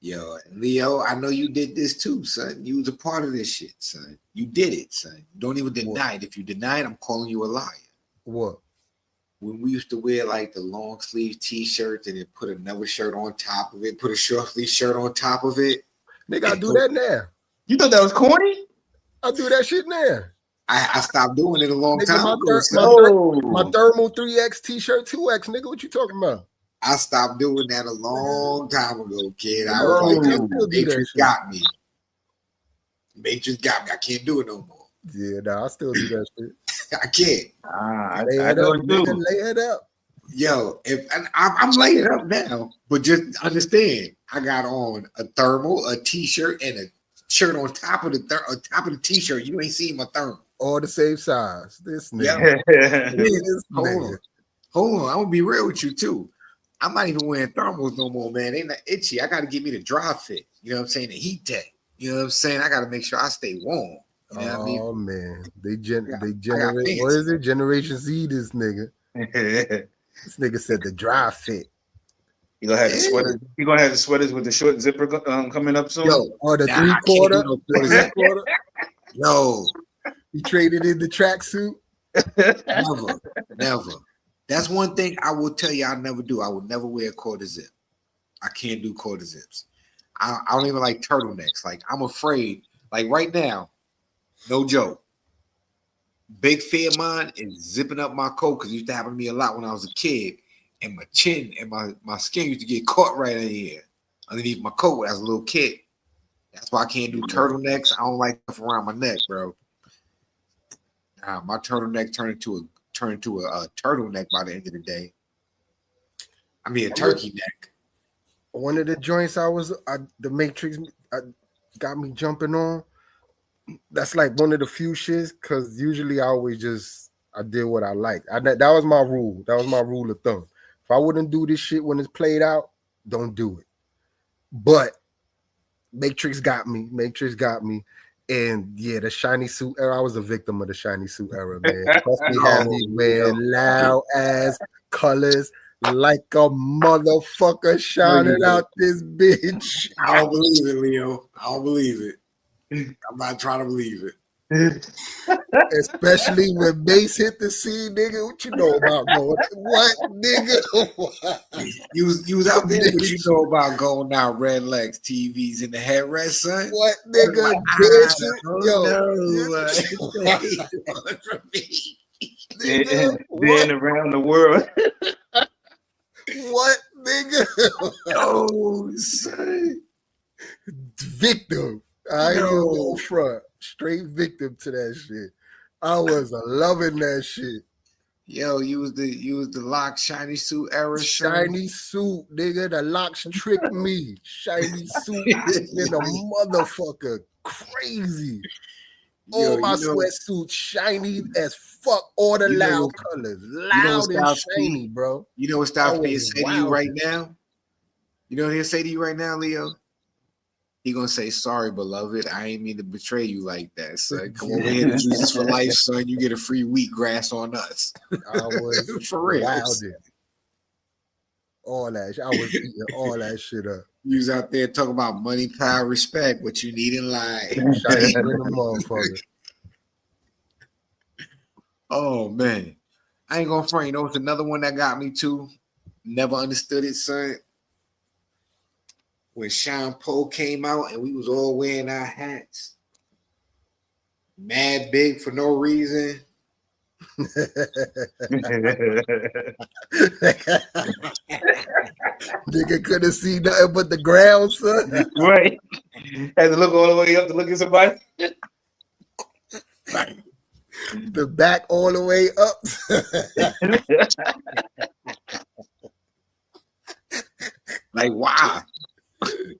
S1: Yo, Leo, I know you did this too, son. You was a part of this shit, son. You did it, son. Don't even deny it. If you deny it, I'm calling you a liar.
S3: What?
S1: When we used to wear like the long sleeve t-shirts and then put another shirt on top of it, put a short sleeve shirt on top of it.
S3: Nigga, I do that now.
S4: You thought that was corny?
S3: I do that shit now.
S1: I stopped doing it a long time
S3: ago. My thermal 3X t-shirt 2X, nigga. What you talking about?
S1: I stopped doing that a long time ago, kid. I was like, Matrix got me. Matrix got me. I can't do it no more.
S3: Yeah, I still do that shit.
S1: I can't.
S4: I do it too.
S3: Lay it up.
S1: Yo, I'm laying it up now, but just understand, I got on a thermal, a t-shirt, and a shirt on top of the t-shirt. You ain't seen my thermal.
S3: All the same size. This nigga.
S1: Hold on. I'm gonna be real with you too. I'm not even wearing thermals no more, man. They not itchy. I got to get me the dry fit. You know what I'm saying? The heat tech. You know what I'm saying? I got to make sure I stay warm. You know what I mean?
S3: Oh man, they
S1: I got
S3: generate. What
S1: fancy.
S3: is it? Generation Z. This nigga.
S4: You
S3: This nigga said the dry fit.
S4: gonna have the
S1: Yeah.
S4: sweaters. You gonna have the sweaters with the short zipper coming up soon?
S1: Yo,
S3: Or the
S1: nah,
S3: three
S1: I can't
S3: quarter.
S1: do no
S3: The
S1: quarter
S3: three
S1: zip.
S3: quarter.
S1: Yo,
S3: He traded in the tracksuit.
S1: never. That's one thing I will tell you I never do. I would never wear a quarter zip. I can't do quarter zips. I don't even like turtlenecks. Like I'm afraid. Like right now, no joke. Big fear of mine is zipping up my coat because it used to happen to me a lot when I was a kid, and my chin and my skin used to get caught right in here underneath my coat as a little kid. That's why I can't do turtlenecks. I don't like stuff around my neck, bro. My turtleneck turned into a turtleneck by the end of the day. I mean a turkey neck.
S3: One of the joints the Matrix got me jumping on. That's like one of the few shits because usually I did what I like. That was my rule. That was my rule of thumb. If I wouldn't do this shit when it's played out, don't do it. But Matrix got me. And yeah, the shiny suit era. I was a victim of the shiny suit era, man. Puffy had me wearing loud ass colors like a motherfucker shining out this bitch.
S1: I don't believe it, Leo. I don't believe it. I'm not trying to believe it.
S3: Especially when Mace hit the scene, nigga. What you know about going? What, nigga?
S1: You was out there, but you know about going down red legs, TVs in the headrest, son.
S3: What, nigga?
S1: Like,
S3: Dancing?
S4: Then around the world.
S3: What, nigga?
S1: No, son.
S3: Victim. I ain't even go front. Straight victim to that shit. I was loving that shit.
S1: Yo, you was the lock shiny suit era.
S3: Shiny suit, nigga. The locks tricked me. Shiny suit in a motherfucker. Crazy. All my sweatsuits shiny as fuck. All the loud colors. Loud and shiny, bro.
S1: You know what Styles P is saying to you right now? You know what he'll say to you right now, Leo? He gonna say, "Sorry, beloved, I ain't mean to betray you like that, son. Come over here to Jesus for Life, son. You get a free wheatgrass on us."
S3: I was
S1: for real.
S3: Wilding. All that. I was eating all that shit up.
S1: You was out there talking about money, power, respect, what you need in life.
S3: Shiny in the motherfucker.
S1: Oh man, I ain't gonna front. You know, it's another one that got me too. Never understood it, son. When Sean Poe came out and we was all wearing our hats, mad big for no reason.
S3: Nigga couldn't see nothing but the ground, son.
S4: Right. Had to look all the way up to look at somebody.
S3: The back all the way up.
S1: Like, why?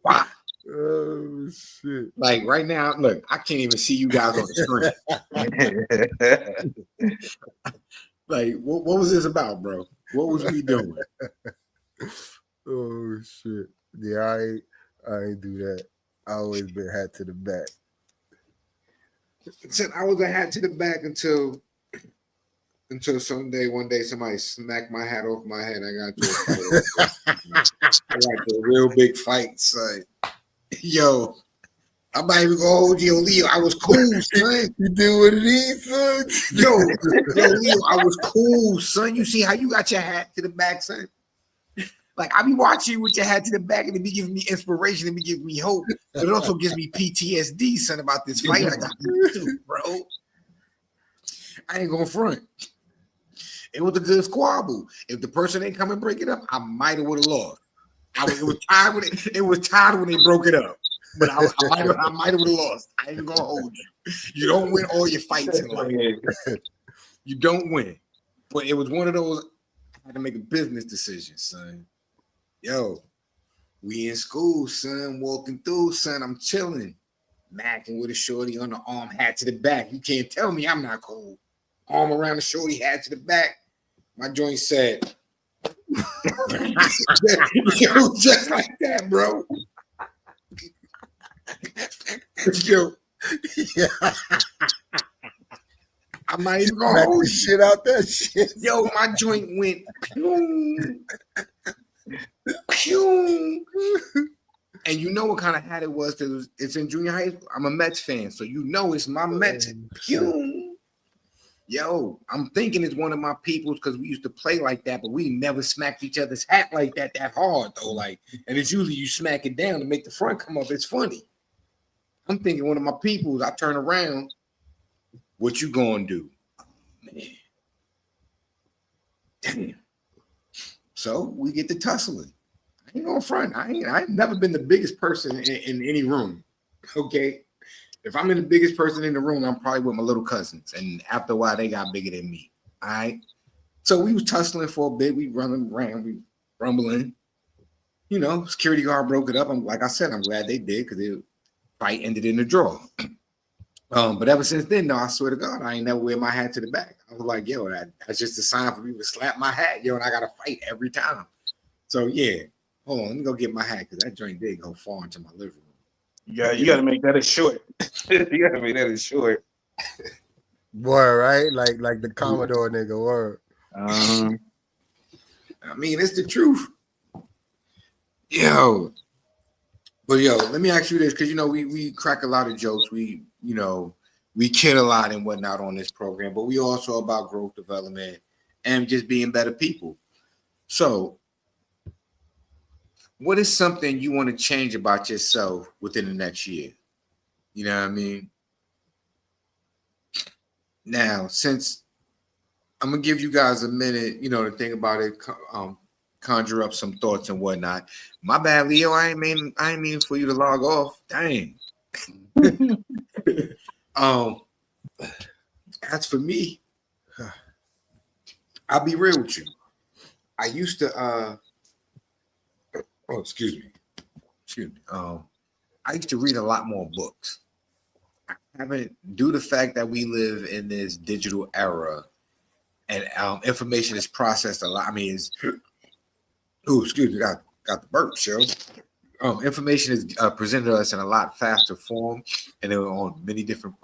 S1: Why?
S3: Oh shit!
S1: Like right now, look, I can't even see you guys on the screen. Like, what was this about, bro? What was we doing?
S3: Oh shit! Yeah, I ain't do that. I always been hat to the back.
S1: I was a hat to the back until one day somebody smacked my hat off my head. I got to a real big fight, son. Yo, I'm not even gonna hold you, Leo. I was cool, son.
S3: You did what it is, son.
S1: Yo, Leo, I was cool, son. You see how you got your hat to the back, son? Like, I be watching you with your hat to the back, and it be giving me inspiration, it be giving me hope, but it also gives me PTSD, son, about this fight I got to do, bro. I ain't gonna front. It was a good squabble. If the person ain't come and break it up, I might have would have lost. It was tied when it was tied when they broke it up, but I might have would have lost. I ain't gonna hold you. You don't win all your fights in life. You don't win. But it was one of those. I had to make a business decision, son. Yo, we in school, son. Walking through, son. I'm chilling, macking with a shorty on the arm, hat to the back. You can't tell me I'm not cool. Arm around the shorty, hat to the back. My joint said, Yo, just like that, bro. Yo,
S3: Yeah,
S1: I'm not even
S3: smack
S1: gonna hold
S3: the
S1: you.
S3: shit out that shit.
S1: Yo, my joint went pew, pew. And you know what kind of hat it was because it's in junior high school. I'm a Mets fan, so you know it's my Mets. Pew. Yo, I'm thinking it's one of my peoples because we used to play like that, but we never smacked each other's hat like that hard though. Like, and it's usually you smack it down to make the front come up. It's funny. I'm thinking one of my peoples. I turn around. What you gonna do? Man. Damn. So we get to tussling. I ain't gonna front. I've never been the biggest person in any room. Okay. If I'm in the biggest person in the room, I'm probably with my little cousins. And after a while, they got bigger than me. All right. So we was tussling for a bit. We running around, we rumbling. You know, security guard broke it up. Like I said, I'm glad they did because the fight ended in a draw. But ever since then, no, I swear to God, I ain't never wear my hat to the back. I was like, yo, that's just a sign for me to slap my hat, yo, and I gotta fight every time. So yeah, hold on, let me go get my hat because that joint did go far into my living room.
S4: Yeah, you gotta make that a short. You gotta make that a short.
S3: Boy, right? Like the Commodore nigga, word.
S4: Uh-huh.
S1: I mean, it's the truth. Yo. But yo, let me ask you this, because you know, we crack a lot of jokes. We kid a lot and whatnot on this program, but we also about growth development and just being better people. So what is something you want to change about yourself within the next year? You know what I mean? Now, since I'm gonna give you guys a minute, you know, to think about it, conjure up some thoughts and whatnot. My bad, Leo. I ain't mean for you to log off. Dang. As for me, I'll be real with you. I used to excuse me. I used to read a lot more books. I haven't, due to the fact that we live in this digital era and information is processed a lot. I mean, excuse me, got the burp, show. Information is presented to us in a lot faster form, and they're on many different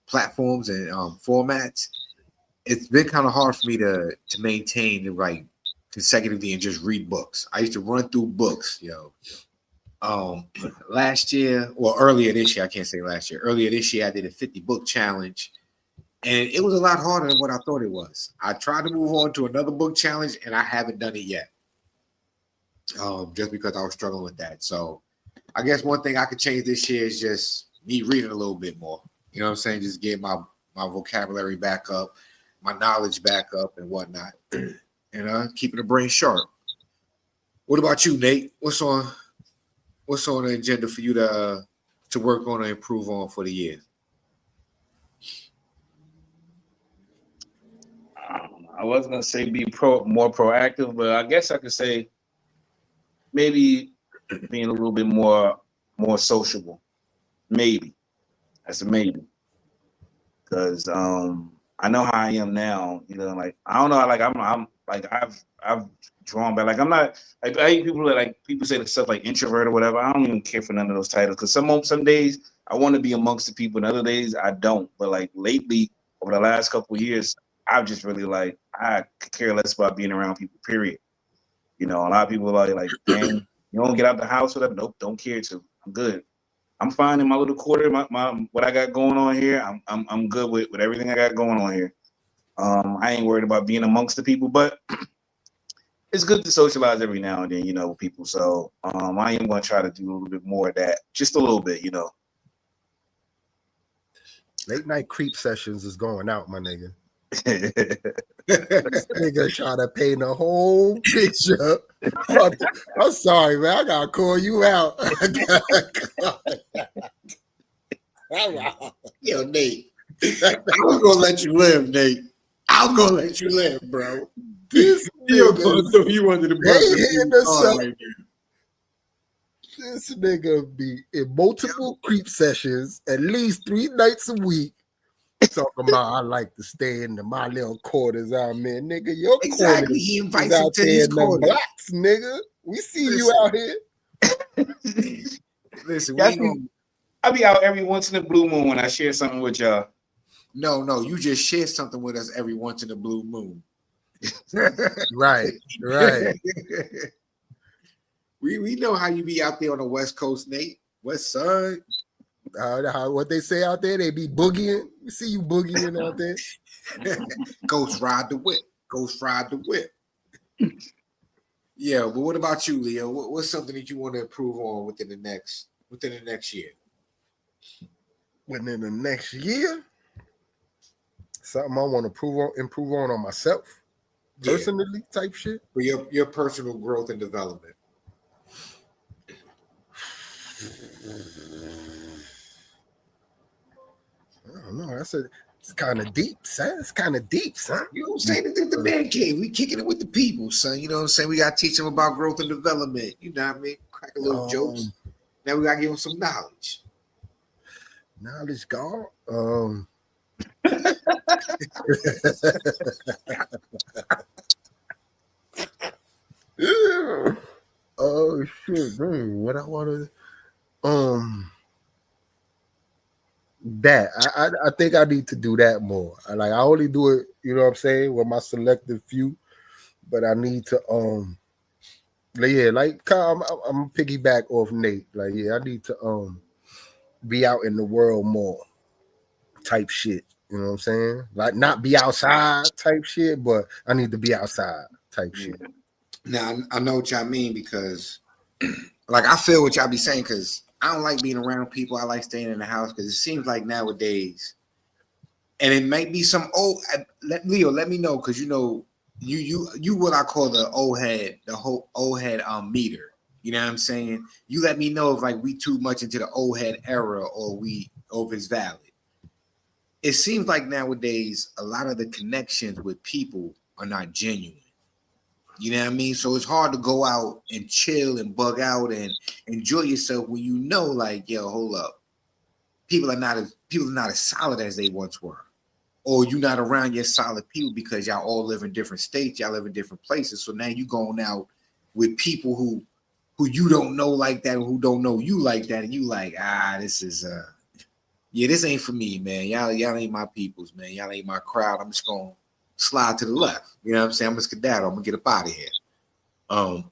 S1: platforms and formats. It's been kind of hard for me to maintain the right consecutively and just read books. I used to run through books, yo. Last year, or earlier this year, I can't say last year. Earlier this year, I did a 50 book challenge, and it was a lot harder than what I thought it was. I tried to move on to another book challenge, and I haven't done it yet. Just because I was struggling with that. So I guess one thing I could change this year is just me reading a little bit more. You know what I'm saying? Just get my vocabulary back up, my knowledge back up and whatnot. And keeping the brain sharp. What about you, Nate? What's on the agenda for you to work on and improve on for the year?
S4: I was gonna say be more proactive, but I guess I could say maybe being a little bit more sociable. Maybe that's a maybe, because I know how I am now. You know, like I don't know, like I'm like I've drawn back. Like I'm not like I hate people that like people say stuff like introvert or whatever. I don't even care for none of those titles because some days I want to be amongst the people, and other days I don't. But like lately, over the last couple of years, I've just really like I could care less about being around people. Period. You know, a lot of people are like, "Dang, you don't get out the house or whatever." Nope, don't care to. I'm good. I'm fine in my little quarter. My what I got going on here. I'm good with everything I got going on here. I ain't worried about being amongst the people, but it's good to socialize every now and then, you know, with people. So I am going to try to do a little bit more of that, just a little bit, you know.
S3: Late night creep sessions is going out, my nigga. Nigga trying to paint a whole picture. I'm sorry, man. I gotta call you out.
S1: Yo, Nate. I was gonna let you live, Nate. I was gonna let you live, bro.
S3: This nigga,
S1: throw you under the bus.
S3: This nigga be in multiple creep sessions at least 3 nights a week, Talking about I like to stay in my little quarters out, man. Nigga, your
S1: Exactly.
S3: quarters
S1: He
S3: is
S1: invites him
S3: out
S1: to
S3: there
S1: his
S3: in them
S1: quarters.
S3: blocks, nigga. We see you
S1: Listen.
S3: out here.
S1: Listen, we
S4: Yeah,
S1: ain't gonna.
S4: I be out every once in a blue moon when I share something with y'all.
S1: No, you just share something with us every once in a blue moon.
S3: Right.
S1: We know how you be out there on the West Coast, Nate. West Side.
S3: What they say out there, they be boogieing. We see you boogieing out there.
S1: Ghost ride the whip. Ghost ride the whip. Yeah, but what about you, Leo? What's something that you want to improve on within the next year?
S3: Within the next year, something I want to improve on myself, personally, type shit.
S1: For your personal growth and development.
S3: I don't know. It's kind of deep, son. It's kind of deep, son.
S1: You know what I'm saying? The man cave. We kicking it with the people, son. You know what I'm saying? We gotta teach them about growth and development. You know what I mean? Crack a little jokes. Now we gotta give them some knowledge.
S3: Knowledge, God. Oh shit, man. What I want to that I think I need to do that more. I only do it, you know what I'm saying, with my selective few, but I need to I'm piggyback off Nate. I need to be out in the world more type shit. You know what I'm saying? Like not be outside type shit, but I need to be outside type shit.
S1: Now I know what y'all mean because like I feel what y'all be saying because I don't like being around people. I like staying in the house because it seems like nowadays, and it might be some old. Leo, let me know because you know you what I call the old head, the whole old head meter. You know what I'm saying? You let me know if like we too much into the old head era or if it's valid. It seems like nowadays a lot of the connections with people are not genuine. You know what I mean? So it's hard to go out and chill and bug out and enjoy yourself when you know, like, yo, hold up. People are not as solid as they once were. Or you're not around your solid people because y'all all live in different states, y'all live in different places. So now you going out with people who you don't know like that, or who don't know you like that, and you like, this is this ain't for me, man. Y'all ain't my peoples, man. Y'all ain't my crowd. I'm just gonna slide to the left. You know what I'm saying? I'm gonna skedaddle. I'm gonna get up out of here. I'm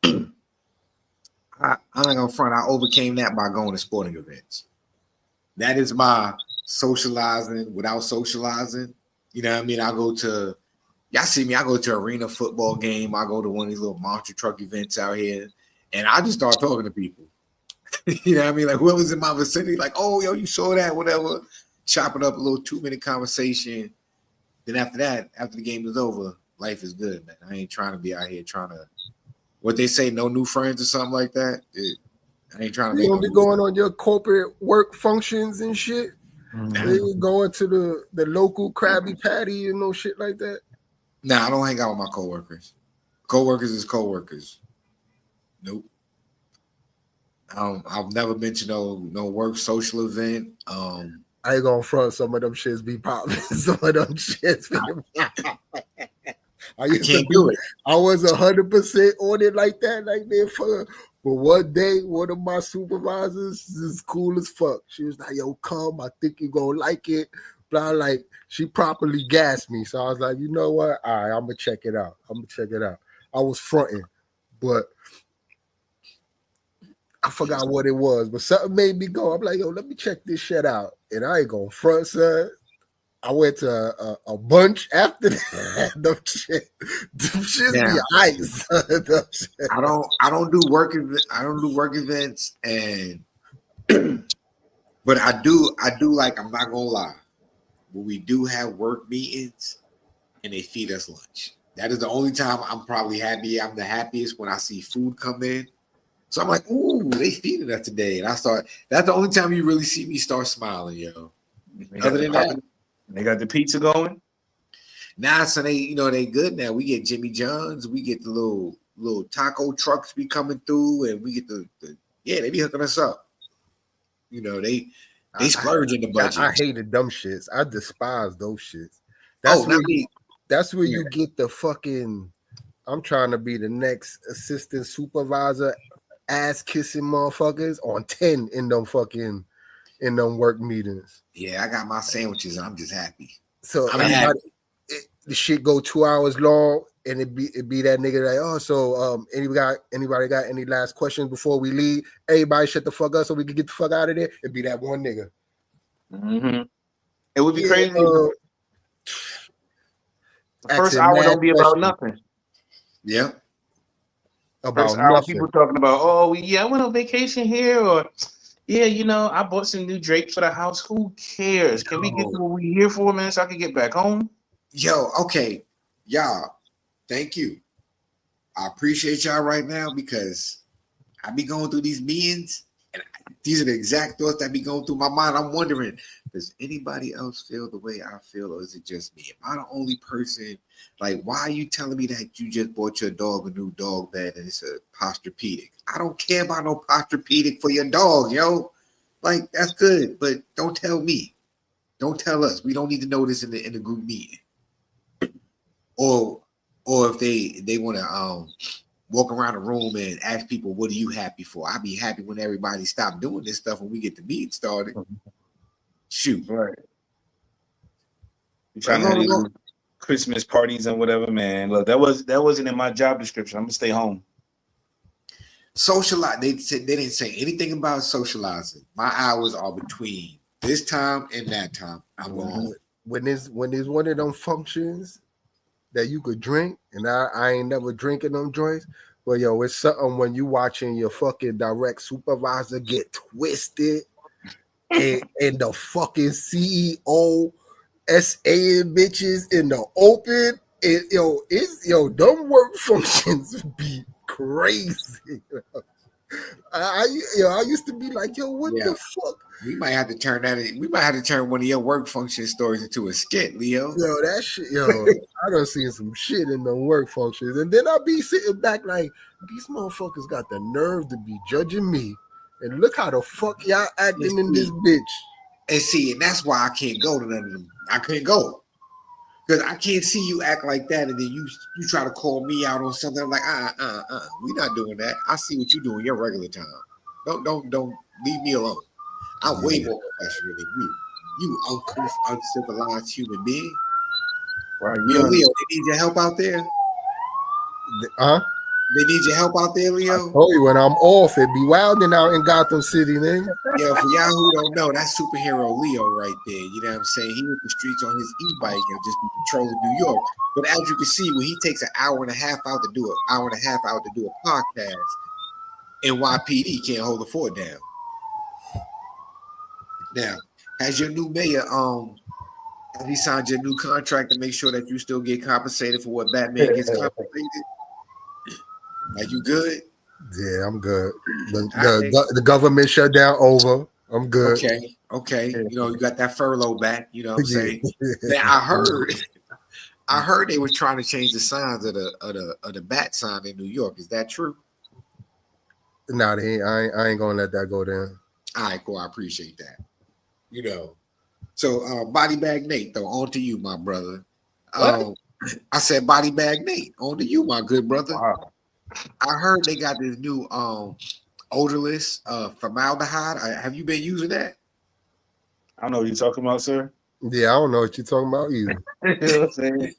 S1: not gonna front. I overcame that by going to sporting events. That is my socializing without socializing. You know what I mean? Y'all see me, I go to arena football game. I go to one of these little monster truck events out here, and I just start talking to people. You know what I mean? Like whoever's in my vicinity, like, oh, yo, you saw that, whatever. Chop it up, a little 2-minute conversation. Then after that, after the game is over, life is good, man. I ain't trying to be out here trying to, what they say, no new friends or something like that. I ain't trying to
S3: You
S1: make
S3: don't be going on your corporate work functions and shit. You going to the local Krabby Patty and no shit like that.
S1: Nah, I don't hang out with my coworkers. Coworkers is coworkers. Nope. I've never been to no work social event.
S3: I ain't gonna front, some of them shits be popping. Some of them shits be I can't do it. I was 100% on it like that, like man. But one day, one of my supervisors is cool as fuck. She was like, "Yo, come. I think you're gonna like it." Blah, like she properly gassed me, so I was like, "You know what? All right, I'm gonna check it out. I was fronting, but I forgot what it was. But something made me go. I'm like, "Yo, let me check this shit out." And I ain't gonna front, son. I went to a bunch after that. Them shit be ice.
S1: I don't do work events, and but I do like, I'm not gonna lie, but we do have work meetings and they feed us lunch. That is the only time I'm probably happy. I'm the happiest when I see food come in. So I'm like, ooh, they feeding us today. And that's the only time you really see me start smiling, yo. Other than that,
S4: they got the pizza going.
S1: Nah, so they good now. We get Jimmy John's, we get the little taco trucks be coming through, and we get they be hooking us up. You know, They splurging the budget.
S3: I hated dumb shits. I despise those shits. That's where you get the fucking. I'm trying to be the next assistant supervisor, ass kissing motherfuckers on 10 in them work meetings.
S1: Yeah, I got my sandwiches and I'm just happy.
S3: So
S1: I'm
S3: the shit go 2 hours long, and it be that nigga like, oh, so anybody got any last questions before we leave? Everybody shut the fuck up so we can get the fuck out of there. It'd be that one nigga.
S4: Mm-hmm. It would be crazy. The first hour don't be about nothing.
S1: Yeah.
S3: About nothing.
S4: People talking about, I went on vacation here, or I bought some new drapes for the house. Who cares? Can we get to what we here for, man, so I can get back home?
S1: Yo, okay, y'all. Thank you. I appreciate y'all right now because I be going through these meetings, and these are the exact thoughts that be going through my mind. I'm wondering, does anybody else feel the way I feel, or is it just me? Am I the only person? Like, why are you telling me that you just bought your dog a new dog bed and it's a Posturepedic? I don't care about no Posturepedic for your dog, yo. Like, that's good, but don't tell me. Don't tell us. We don't need to know this in the group meeting. Or if they want to walk around the room and ask people, what are you happy for? I'll be happy when everybody stop doing this stuff when we get the meeting started. Shoot.
S4: Right. You're trying to have Christmas parties and whatever, man. Look, that wasn't in my job description. I'm gonna stay home.
S1: Socialize. They didn't say anything about socializing. My hours are between this time and that time. I'm on.
S3: When there's one of them functions that you could drink, and I ain't never drinking them joints. But yo, it's something when you watching your fucking direct supervisor get twisted, and the fucking CEO SA bitches in the open. Them work functions be crazy. I used to be like, yo, what the fuck?
S1: We might have to turn that in. We might have to turn one of your work function stories into a skit, Leo.
S3: Yo, that shit, I done seen some shit in the work functions. And then I be sitting back like, these motherfuckers got the nerve to be judging me. And look how the fuck y'all acting in this bitch.
S1: And see, and that's why I can't go to none of them. I can't go. Because I can't see you act like that, and then you try to call me out on something. I'm like, we're not doing that. I see what you do in your regular time. Don't leave me alone. I'm way more professional than you. You uncouth, uncivilized human being.
S4: Right.
S1: Yo, Leo, they need your help out there?
S3: Huh?
S1: They need your help out there, Leo?
S3: I told you when I'm off, it be wilding out in Gotham City, nigga.
S1: Yo, for y'all who don't know, that's superhero Leo right there. You know what I'm saying? He hit the streets on his e-bike and just be patrolling New York. But as you can see, when he takes an hour and a half out to do a podcast, NYPD can't hold the fort down. Now, has your new mayor have he signed your new contract to make sure that you still get compensated for what Batman gets compensated? Like, you good?
S3: Yeah, I'm good. The government shutdown over. I'm good.
S1: Okay. You got that furlough back. You know what I'm saying? Now, I heard they were trying to change the signs of the bat sign in New York. Is that true?
S3: Nah, I ain't gonna let that go down.
S1: All right, cool. I appreciate that. So Body Bag Nate, though, on to you, my brother. I said Body Bag Nate, on to you, my good brother.
S4: Wow.
S1: I heard they got this new odorless formaldehyde. Have you been using that?
S4: I don't know what you're talking about, sir.
S3: Yeah, I don't know what you're talking about either.
S4: You know what I'm saying?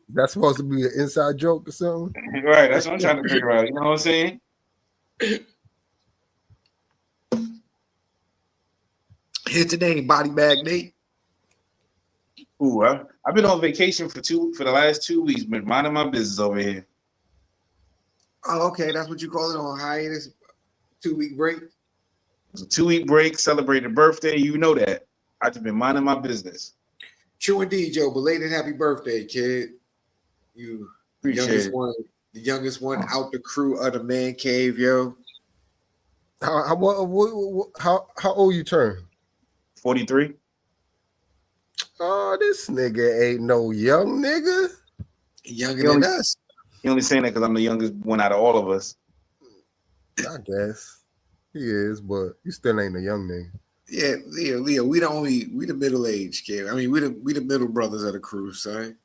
S3: That's supposed to be an inside joke or something?
S4: Right, that's what I'm trying to figure out. You know what I'm saying?
S1: Here's today, Body Bag Nate.
S4: Ooh, I've been on vacation for the last 2 weeks, been minding my business over here.
S1: Oh, okay. That's what you call it, on hiatus, 2-week break?
S4: It's a 2-week break, celebrated birthday. You know that. I've just been minding my business.
S1: True indeed, Joe. Belated happy birthday, kid. You
S4: Appreciate
S1: the youngest one out the crew of the Mancave, yo.
S3: How old you turn?
S4: 43.
S3: Oh, this nigga ain't no young nigga.
S1: Younger than us.
S4: He only saying that because I'm the youngest one out of all of us.
S3: I guess he is, but you still ain't a young nigga.
S1: Yeah, Leo. We the middle age kid. I mean, we the middle brothers of the crew, son.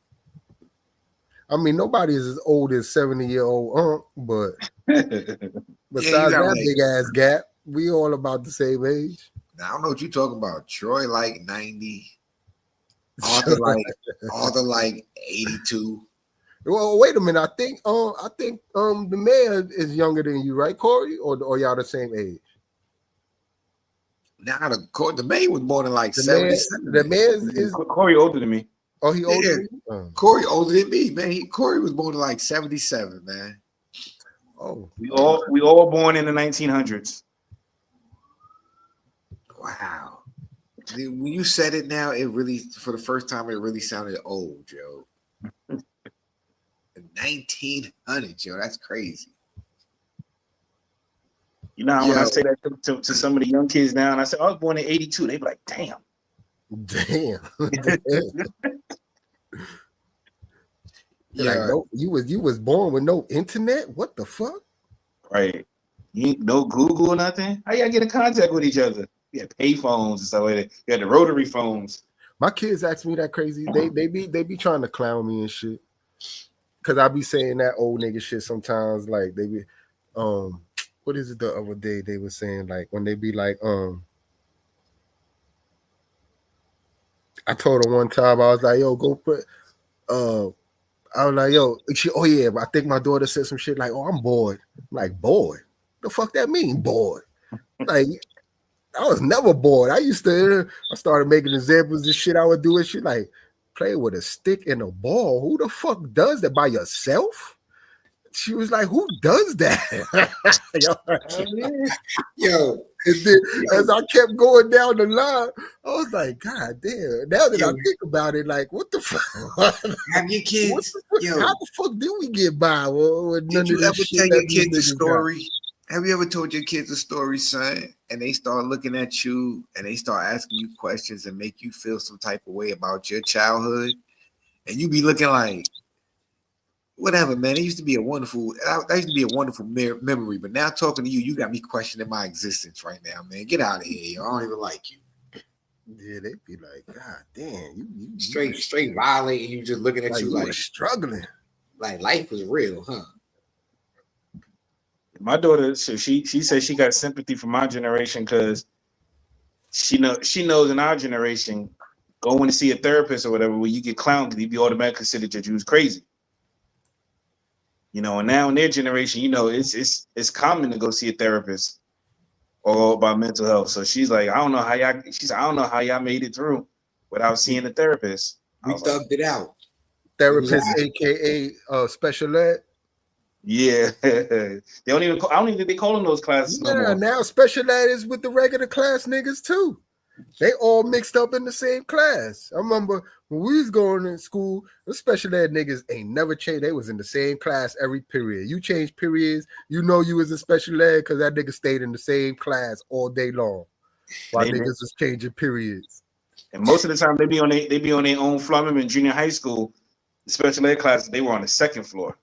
S3: I mean, nobody's as old as 70-year-old but
S1: Yeah, you
S3: besides
S1: got
S3: that
S1: like.
S3: big ass gap, we all about the same age.
S1: I don't know what you talking about. Troy like 90. Arthur like 82.
S3: Well, wait a minute. I think the man is younger than you, right, Corey? Or y'all the same age?
S1: Now the man was born in like
S3: The
S1: 77.
S3: man is
S4: Corey older than me.
S3: oh, he older
S1: Yeah.
S3: than you?
S1: Corey older than me, man. Corey was born in like 77, man.
S3: Oh,
S4: We all born in the 1900s.
S1: Wow. Dude, when you said it now, it really, for the first time, it really sounded old, Joe. 1900, Joe. That's crazy.
S4: You know, when I say that to some of the young kids now, and I say, I was born in 82, they be like, damn.
S3: Yeah, like, no, you was born with no internet. What the fuck?
S4: Right. You no Google or nothing. How y'all get in contact with each other? You had pay phones and stuff like that. You had the rotary phones.
S3: My kids ask me that crazy. They be trying to clown me and shit. Cause I be saying that old nigga shit sometimes. Like they be what is it the other day they were saying, like when they be like, I told her one time, I was like, yo, go put I was like, yo, oh yeah, I think my daughter said some shit like, oh, I'm bored. I'm like, bored? The fuck that mean, bored? Like, I was never bored. I started making examples of shit I would do and shit like play with a stick and a ball. Who the fuck does that by yourself? She was like, who does that?
S1: Yo.
S3: And then, as I kept going down the line, I was like, God damn. Now that I think about it, like, what the fuck?
S1: Have your kids,
S3: how the fuck did we get by?
S1: Did you ever tell your kids a story? Have you ever told your kids a story, son, and they start looking at you and they start asking you questions and make you feel some type of way about your childhood? And you be looking like, whatever, man. It used to be a wonderful memory, but now talking to you, you got me questioning my existence right now, man. Get out of here, yo. I don't even like you.
S3: Yeah, they be like, God damn, you
S1: straight violating you, just looking at
S3: like
S1: you like
S3: struggling.
S1: Like life was real, huh?
S4: My daughter, so she said she got sympathy for my generation because she knows in our generation, going to see a therapist or whatever, when you get clowned, you be automatically considered that you was crazy. You know, and now in their generation, you know, it's common to go see a therapist or about mental health. So she's like, I don't know how y'all made it through without seeing a therapist.
S1: We thugged it out.
S3: Therapist, aka special ed.
S4: Yeah, they don't even. I don't even think they call them those classes no more.
S3: Now special ed is with the regular class niggas too. They all mixed up in the same class. I remember when we was going to school, the special ed niggas ain't never changed. They was in the same class every period. You change periods, you know you was in special ed because that nigga stayed in the same class all day long while niggas was changing periods.
S4: And most of the time they be on their own floor. I remember in junior high school, the special ed classes, they were on the second floor.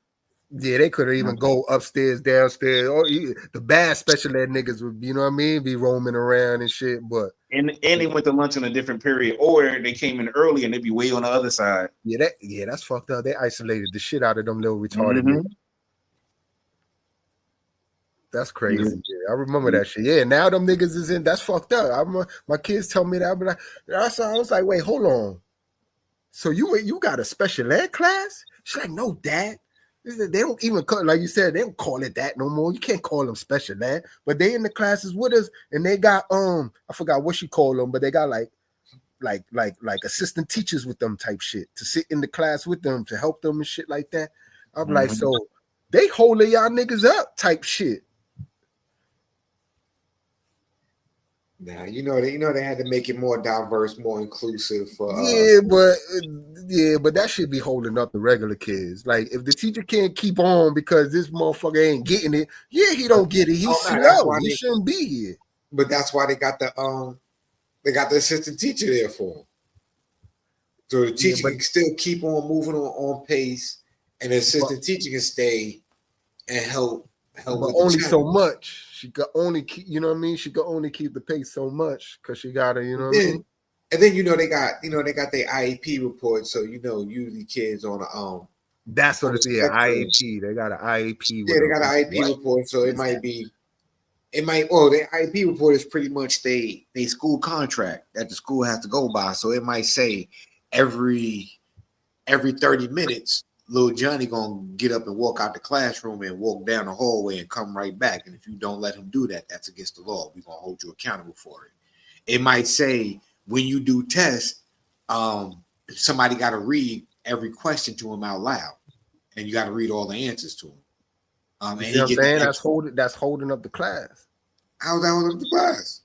S3: Yeah, they couldn't even go upstairs, downstairs. Or the bad special ed niggas would, you know what I mean, be roaming around and shit. But
S4: and they went to lunch on a different period, or they came in early and they'd be way on the other side.
S3: Yeah, that's fucked up. They isolated the shit out of them little retarded niggas. That's crazy. Yeah, I remember that shit. Yeah, now them niggas is in. That's fucked up. My kids tell me that. I be like, I was like, wait, hold on. So you got a special ed class? She's like, no, Dad. They don't even call, like you said, they don't call it that no more. You can't call them special ed, but they in the classes with us, and they got I forgot what she called them, but they got like assistant teachers with them type shit to sit in the class with them to help them and shit like that. I'm like, so they holding y'all niggas up type shit.
S1: Now you know they had to make it more diverse, more inclusive for
S3: but that should be holding up the regular kids. Like if the teacher can't keep on because this motherfucker ain't getting it, he don't get it. He's slow. He shouldn't be here.
S1: But that's why they got the assistant teacher there for him. So the teacher can still keep on moving on pace, and the assistant teacher can stay and help.
S3: But only so much. she could only keep, you know what I mean? She could only keep the pace so much because she gotta, you know what I mean?
S1: And then they got their IEP report, so usually kids on a
S3: That's what it's
S1: spectrum.
S3: IEP. They got an IEP.
S1: Yeah, they got an IEP report, so the IEP report is pretty much they school contract that the school has to go by. So it might say every 30 minutes, little Johnny gonna get up and walk out the classroom and walk down the hallway and come right back. And if you don't let him do that, that's against the law. We're gonna hold you accountable for it. It might say when you do tests, somebody got to read every question to him out loud, and you got to read all the answers to him. And
S3: you know what I'm saying? That's holding up the class.
S1: How's that holding up the class?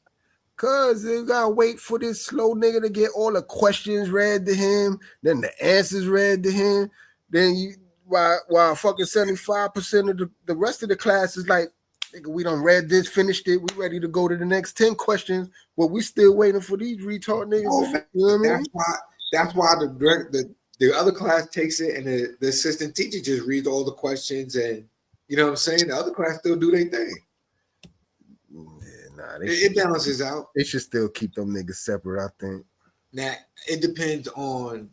S3: Cause you gotta wait for this slow nigga to get all the questions read to him, then the answers read to him. Then while fucking 75% of the rest of the class is like, nigga, we done read this, finished it, we ready to go to the next 10 questions, but we still waiting for these retard niggas. You know what I mean?
S1: That's why the other class takes it, and the assistant teacher just reads all the questions, and you know what I'm saying? The other class still do their thing. It balances out.
S3: They should still keep them niggas separate, I think.
S1: Now it depends on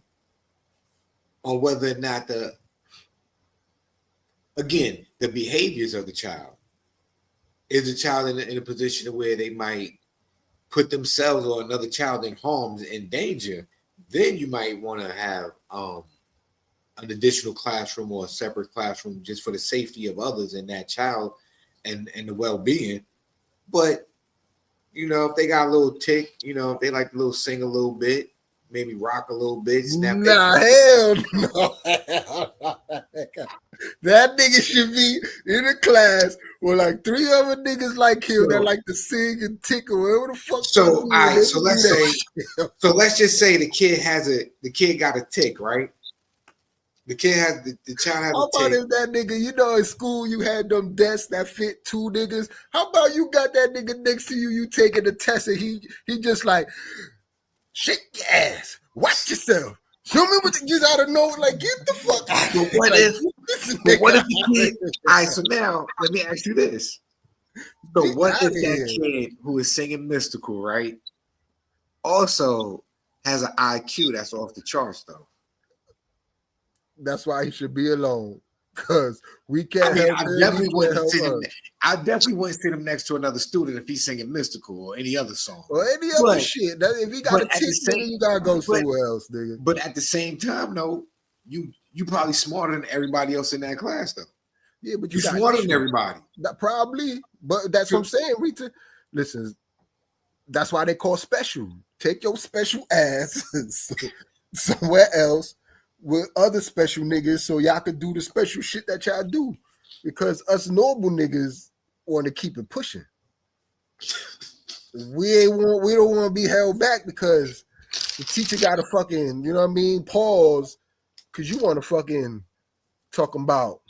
S1: whether or not the behaviors of the child. Is the child in a position where they might put themselves or another child in harm's in danger? Then you might want to have an additional classroom or a separate classroom just for the safety of others and that child and the well-being. But if they got a little tick, if they like to sing a little bit, maybe rock a little bit, snap.
S3: Nah, hell no. That nigga should be in a class with like 3 other niggas like him that like to sing and tick or whatever the fuck.
S1: So let's just say the kid got a tick, right? The child has a tick.
S3: How about if that nigga, in school you had them desks that fit 2 niggas? How about you got that nigga next to you taking the test and he just like, shake your ass, watch yourself. Show me what you just out of nowhere, like get the fuck out.
S1: But what if the kid? All right, so now let me ask you this. So what if that kid who is singing Mystical, right, also has an IQ that's off the charts though?
S3: That's why he should be alone. Because we can't
S1: I definitely wouldn't sit him next to another student if he's singing Mystical or any other song.
S3: Or any other shit. If he got a tick, you gotta go somewhere else, nigga.
S1: But at the same time, though, you probably smarter than everybody else in that class, though.
S3: Yeah, but
S1: you're smarter than everybody.
S3: Probably. But that's what I'm saying, Rita. Listen, that's why they call special. Take your special ass somewhere else with other special niggas so y'all could do the special shit that y'all do. Because us normal niggas want to keep it pushing. We don't want to be held back because the teacher got to fucking, you know what I mean, pause because you want to fucking talking about,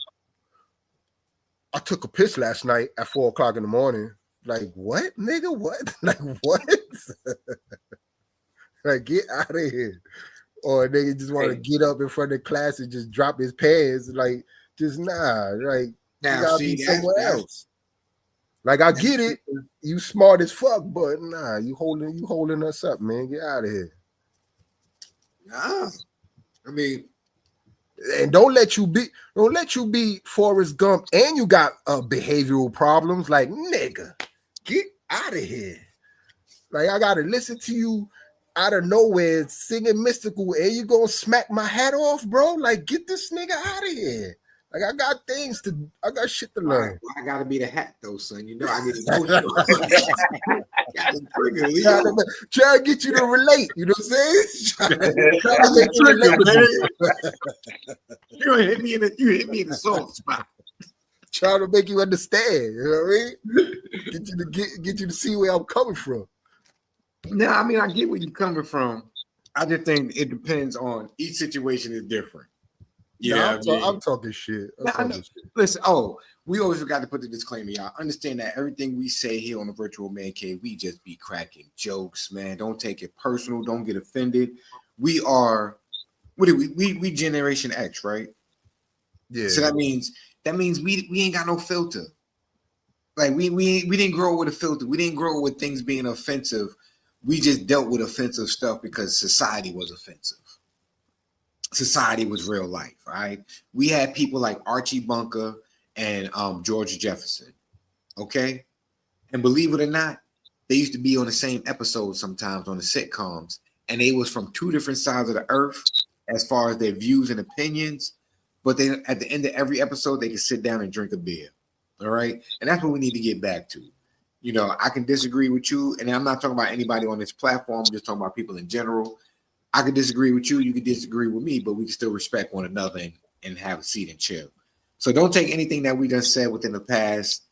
S3: I took a piss last night at 4:00 in the morning. Like, what, nigga? What? Like, what? Like, get out of here. Or nigga just want to get up in front of the class and just drop his pants. Like, just nah. Like,
S1: now,
S3: you gotta be somewhere else. Like, I get it. You smart as fuck, but nah, you holding us up, man. Get out of here.
S1: Nah. I mean,
S3: and don't let you be Forrest Gump and you got behavioral problems. Like, nigga, get out of here. Like, I gotta listen to you out of nowhere singing Mystical and you gonna smack my hat off, bro? Like, get this nigga out of here. Like, I got shit to learn.
S1: I gotta be the hat though, son. You know I get emotional.
S3: Try to get you to relate. You know what I'm saying? Try to make you relate.
S1: You hit me in the soft spot.
S3: Trying to make you understand. You know what I mean? Get you to see where I'm coming from.
S1: No, I mean I get where you're coming from. I just think it depends on each situation is different.
S3: Yeah, I'm talking shit.
S1: Listen, we always forgot to put the disclaimer, y'all. Understand that everything we say here on the Virtual Man Cave, we just be cracking jokes, man. Don't take it personal. Don't get offended. We are, we Generation X, right?
S3: Yeah.
S1: So that means we ain't got no filter. Like we didn't grow with a filter. We didn't grow with things being offensive. We just dealt with offensive stuff because society was offensive. Society was real life, right? We had people like Archie Bunker and George Jefferson. Okay. And believe it or not, they used to be on the same episode sometimes on the sitcoms, and they was from two different sides of the earth as far as their views and opinions. But then at the end of every episode, they could sit down and drink a beer. All right. And that's what we need to get back to. You know, I can disagree with you, and I'm not talking about anybody on this platform, I'm just talking about people in general. I could disagree with you, you could disagree with me, but we can still respect one another and have a seat and chill. So don't take anything that we just said within the past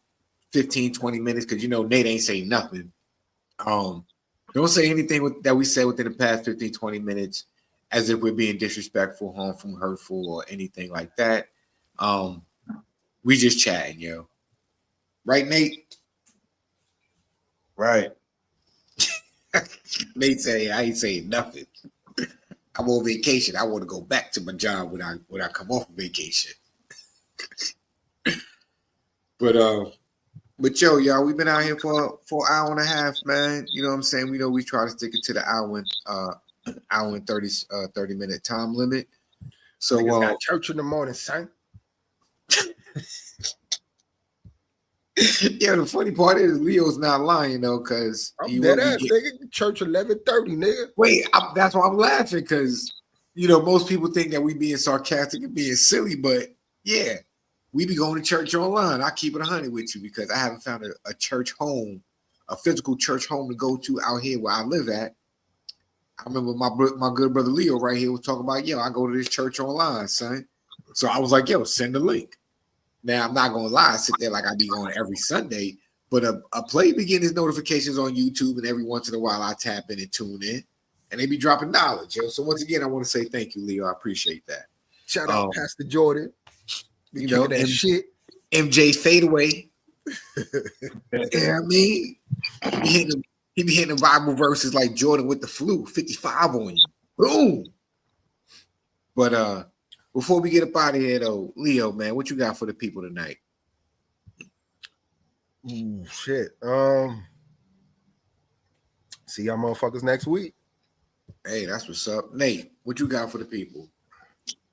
S1: 15, 20 minutes, because you know Nate ain't saying nothing. Don't say anything that we said within the past 15, 20 minutes as if we're being disrespectful, harmful, hurtful, or anything like that. We just chatting, yo. Right, Nate?
S4: Right.
S1: Nate say I ain't saying nothing. I'm on vacation. I want to go back to my job when I come off of vacation. But yo, y'all, we've been out here for an hour and a half, man. You know what I'm saying? We know we try to stick it to the hour and 30 minute time limit. So
S3: got church in the morning, son.
S1: Yeah, the funny part is Leo's not lying though, because
S3: I'm dead ass nigga. Church 11:30, nigga.
S1: Wait, that's why I'm laughing, because you know most people think that we being sarcastic and being silly, but yeah, we be going to church online. I keep it 100 with you because I haven't found a church home, a physical church home to go to out here where I live at. I remember my good brother Leo right here was talking about, yo, I go to this church online, son. So I was like, yo, send the link. Now, I'm not going to lie, I sit there like I be going every Sunday, but a play begin his notifications on YouTube, and every once in a while I tap in and tune in, and they be dropping knowledge, yo. So once again, I want to say thank you, Leo. I appreciate that.
S3: Shout out Pastor Jordan.
S1: You know,
S3: that shit.
S1: MJ fadeaway. You know what I mean? He be hitting the Bible verses like Jordan with the flu, 55 on you. Boom. But before we get up out of here, though, Leo, man, what you got for the people tonight?
S3: Ooh, shit. See y'all motherfuckers next week.
S1: Hey, that's what's up. Nate, what you got for the people?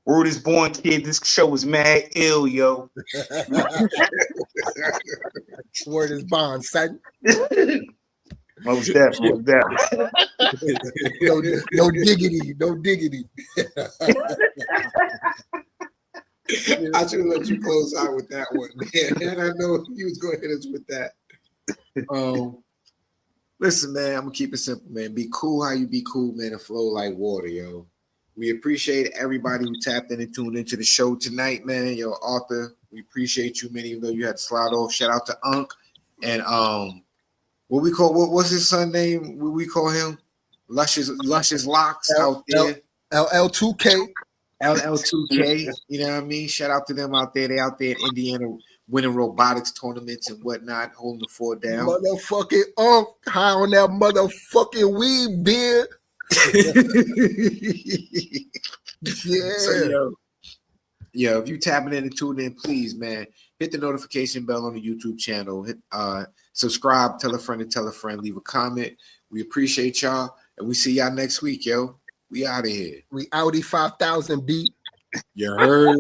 S4: Word is born, kid. This show is mad ill, yo.
S3: Word is bond, son.
S4: Most definitely.
S3: No diggity. No diggity.
S1: I should have let you close out with that one, man. And I know you was going to hit us with that. Listen, man, I'm going to keep it simple, man. Be cool how you be cool, man, and flow like water, yo. We appreciate everybody who tapped in and tuned into the show tonight, man. Yo, Arthur, we appreciate you, man, even though you had to slide off. Shout out to Unc. And what's his son name? What we call him? Luscious Locks out there.
S3: LL2K.
S1: LL2K, you know what I mean? Shout out to them out there. They out there in Indiana winning robotics tournaments and whatnot, holding the fort down.
S3: Motherfucking Unc, high on that motherfucking weed beer. Yeah.
S1: So, yo, if you tapping in and tuning in, please, man, hit the notification bell on the YouTube channel. Hit subscribe, tell a friend, leave a comment. We appreciate y'all, and we see y'all next week, yo. We out of here.
S3: We Audi 5000 beat.
S1: You heard?